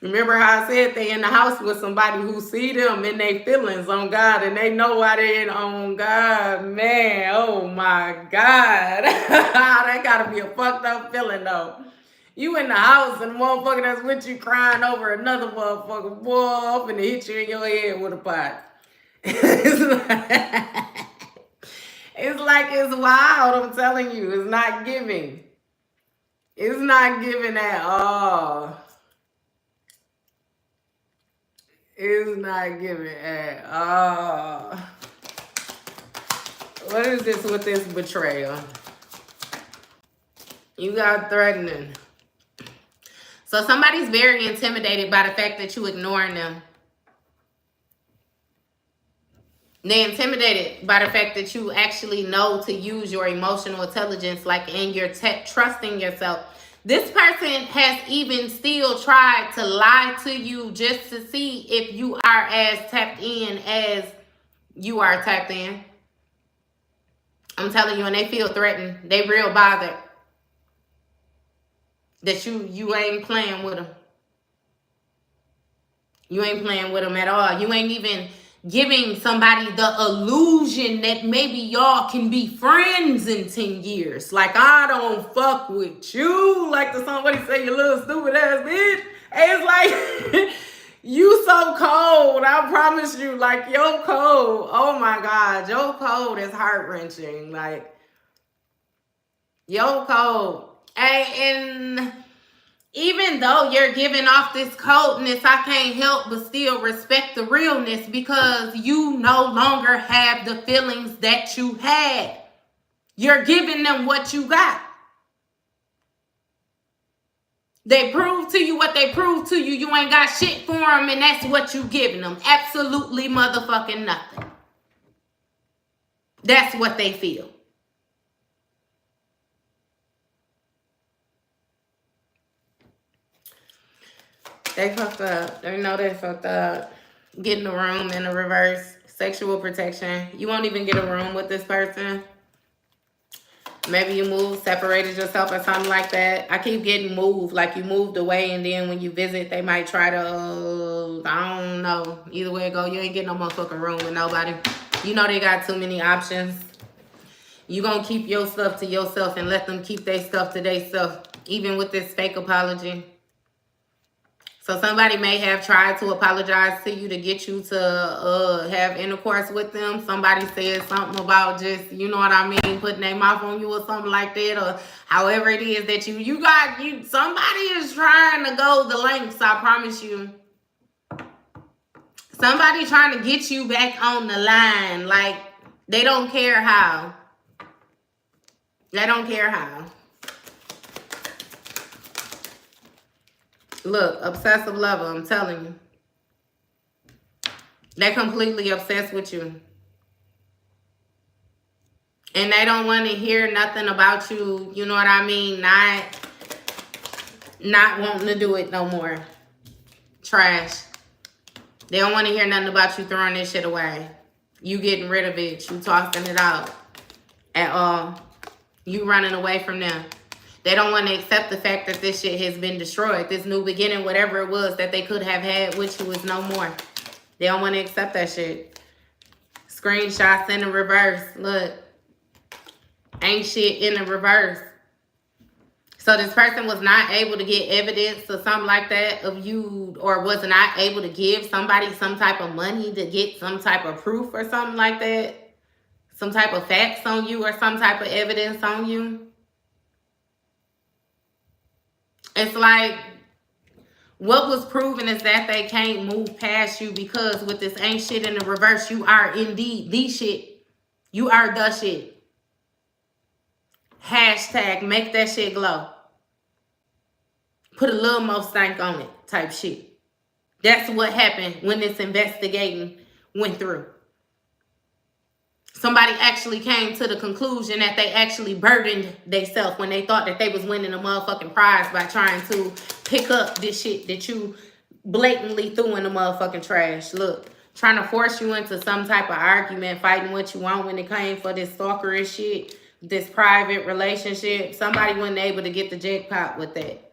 Remember how I said they in the house with somebody who see them in their feelings on God and they know why they ain't on God. Man, oh my God. That gotta be a fucked up feeling though. You in the house and the motherfucker that's with you crying over another motherfucker. Boy, I'm finna hit you in your head with a pot. It's like it's wild, I'm telling you. It's not giving. It's not giving at all. It's not giving at all. What is this with this betrayal? You got threatening. So somebody's very intimidated by the fact that you ignoring them. They're intimidated by the fact that you actually know to use your emotional intelligence, like, and you're trusting yourself. This person has even still tried to lie to you just to see if you are as tapped in as you are tapped in. I'm telling you, and they feel threatened. They real bothered that you ain't playing with them. You ain't playing with them at all. You ain't even giving somebody the illusion that maybe y'all can be friends in 10 years. Like, I don't fuck with you. Like the somebody say, you little stupid ass bitch. And it's like, you so cold. I promise you. Like, yo cold. Oh my God. Yo cold is heart-wrenching. Like, yo cold. And even though you're giving off this coldness, I can't help but still respect the realness, because you no longer have the feelings that you had. You're giving them what you got. They prove to you what they prove to you. You ain't got shit for them, and that's what you giving them. Absolutely motherfucking nothing. That's what they feel. They fucked up. They know they fucked up. Get in the room in the reverse. Sexual protection. You won't even get a room with this person. Maybe you moved, separated yourself or something like that. I keep getting moved. Like you moved away, and then when you visit, they might try to, I don't know. Either way it go, you ain't getting no motherfucking room with nobody. You know they got too many options. You gonna keep your stuff to yourself and let them keep their stuff to their stuff. Even with this fake apology. So somebody may have tried to apologize to you to get you to have intercourse with them. Somebody said something about just, you know what I mean, putting their mouth on you or something like that, or however it is that somebody is trying to go the lengths, I promise you. Somebody trying to get you back on the line. Like, they don't care how. They don't care how. Look, obsessive lover, I'm telling you. They're completely obsessed with you. And they don't want to hear nothing about you, you know what I mean? Not wanting to do it no more. Trash. They don't want to hear nothing about you throwing this shit away. You getting rid of it. You tossing it out. At all. You running away from them. They don't want to accept the fact that this shit has been destroyed. This new beginning, whatever it was that they could have had with you, is no more. They don't want to accept that shit. Screenshots in the reverse. Look. Ain't shit in the reverse. So this person was not able to get evidence or something like that of you, or was not able to give somebody some type of money to get some type of proof or something like that. Some type of facts on you or some type of evidence on you. It's like, what was proven is that they can't move past you, because with this ain't shit in the reverse, you are indeed the shit. You are the shit. Hashtag make that shit glow. Put a little more stank on it type shit. That's what happened when this investigating went through. Somebody actually came to the conclusion that they actually burdened themselves when they thought that they was winning a motherfucking prize by trying to pick up this shit that you blatantly threw in the motherfucking trash. Look, trying to force you into some type of argument, fighting what you want when it came for this stalkerish shit, this private relationship. Somebody wasn't able to get the jackpot with that.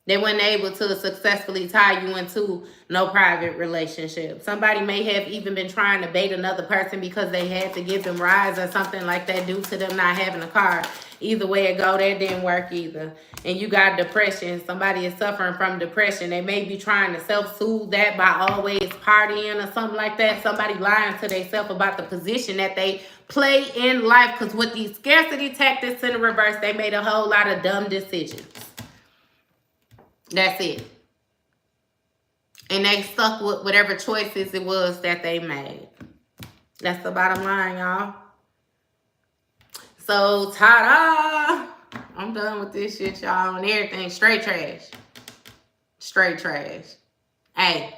They weren't able to successfully tie you into no private relationship. Somebody may have even been trying to bait another person because they had to give them rides or something like that due to them not having a car. Either way it go, that didn't work either. And you got depression. Somebody is suffering from depression. They may be trying to self-soothe that by always partying or something like that. Somebody lying to themselves about the position that they play in life. Because with these scarcity tactics in the reverse, they made a whole lot of dumb decisions. That's it. And they stuck with whatever choices it was that they made. That's the bottom line, y'all. So, ta-da! I'm done with this shit, y'all. And everything. Straight trash. Straight trash. Hey,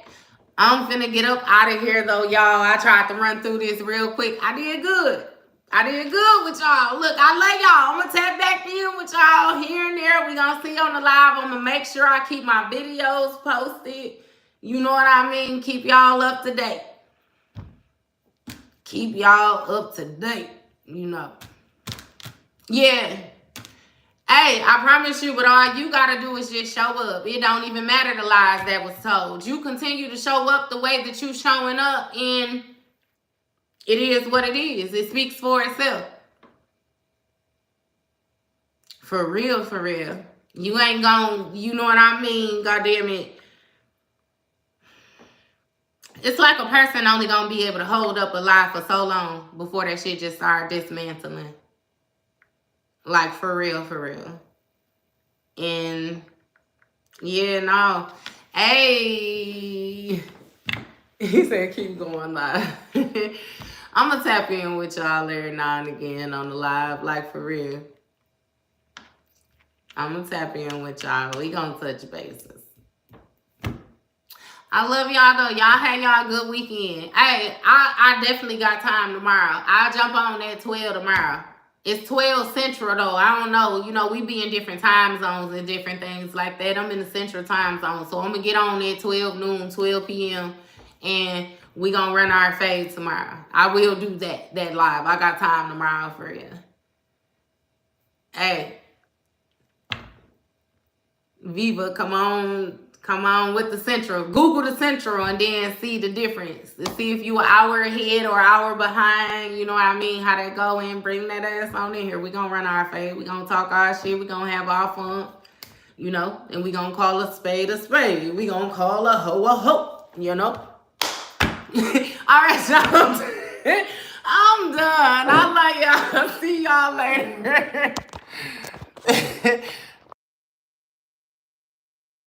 I'm finna get up out of here, though, y'all. I tried to run through this real quick. I did good. I did good with y'all. Look, I love y'all. I'm going to tap back in with y'all here and there. We're going to see on the live. I'm going to make sure I keep my videos posted. You know what I mean? Keep y'all up to date. Keep y'all up to date. You know. Yeah. Hey, I promise you, but all you gotta do is just show up. It don't even matter the lies that was told. You continue to show up the way that you showing up, and it is what it is. It speaks for itself. For real, for real. You ain't gon', you know what I mean? God damn it. It's like a person only gonna be able to hold up a lie for so long before that shit just start dismantling. Like, for real, for real. And yeah, no. Hey. He said keep going live. I'm gonna tap in with y'all every now and again on the live, like for real. I'm gonna tap in with y'all. We gonna touch bases. I love y'all though. Y'all have y'all a good weekend. Hey, I definitely got time tomorrow. I'll jump on at 12 tomorrow. It's 12 Central though. I don't know. You know, we be in different time zones and different things like that. I'm in the Central time zone. So I'm going to get on at 12 noon, 12 p.m. And we going to run our fade tomorrow. I will do that live. I got time tomorrow for you. Hey. Viva, come on with the Central. Google the Central and then see the difference. To see if you an hour ahead or hour behind. You know what I mean? How that go and bring that ass on in here. We gonna run our fade. We gonna talk our shit. We gonna have our fun. You know? And we gonna call a spade a spade. We gonna call a hoe a hoe. You know? Alright, y'all. I'm done. I love y'all. See y'all later.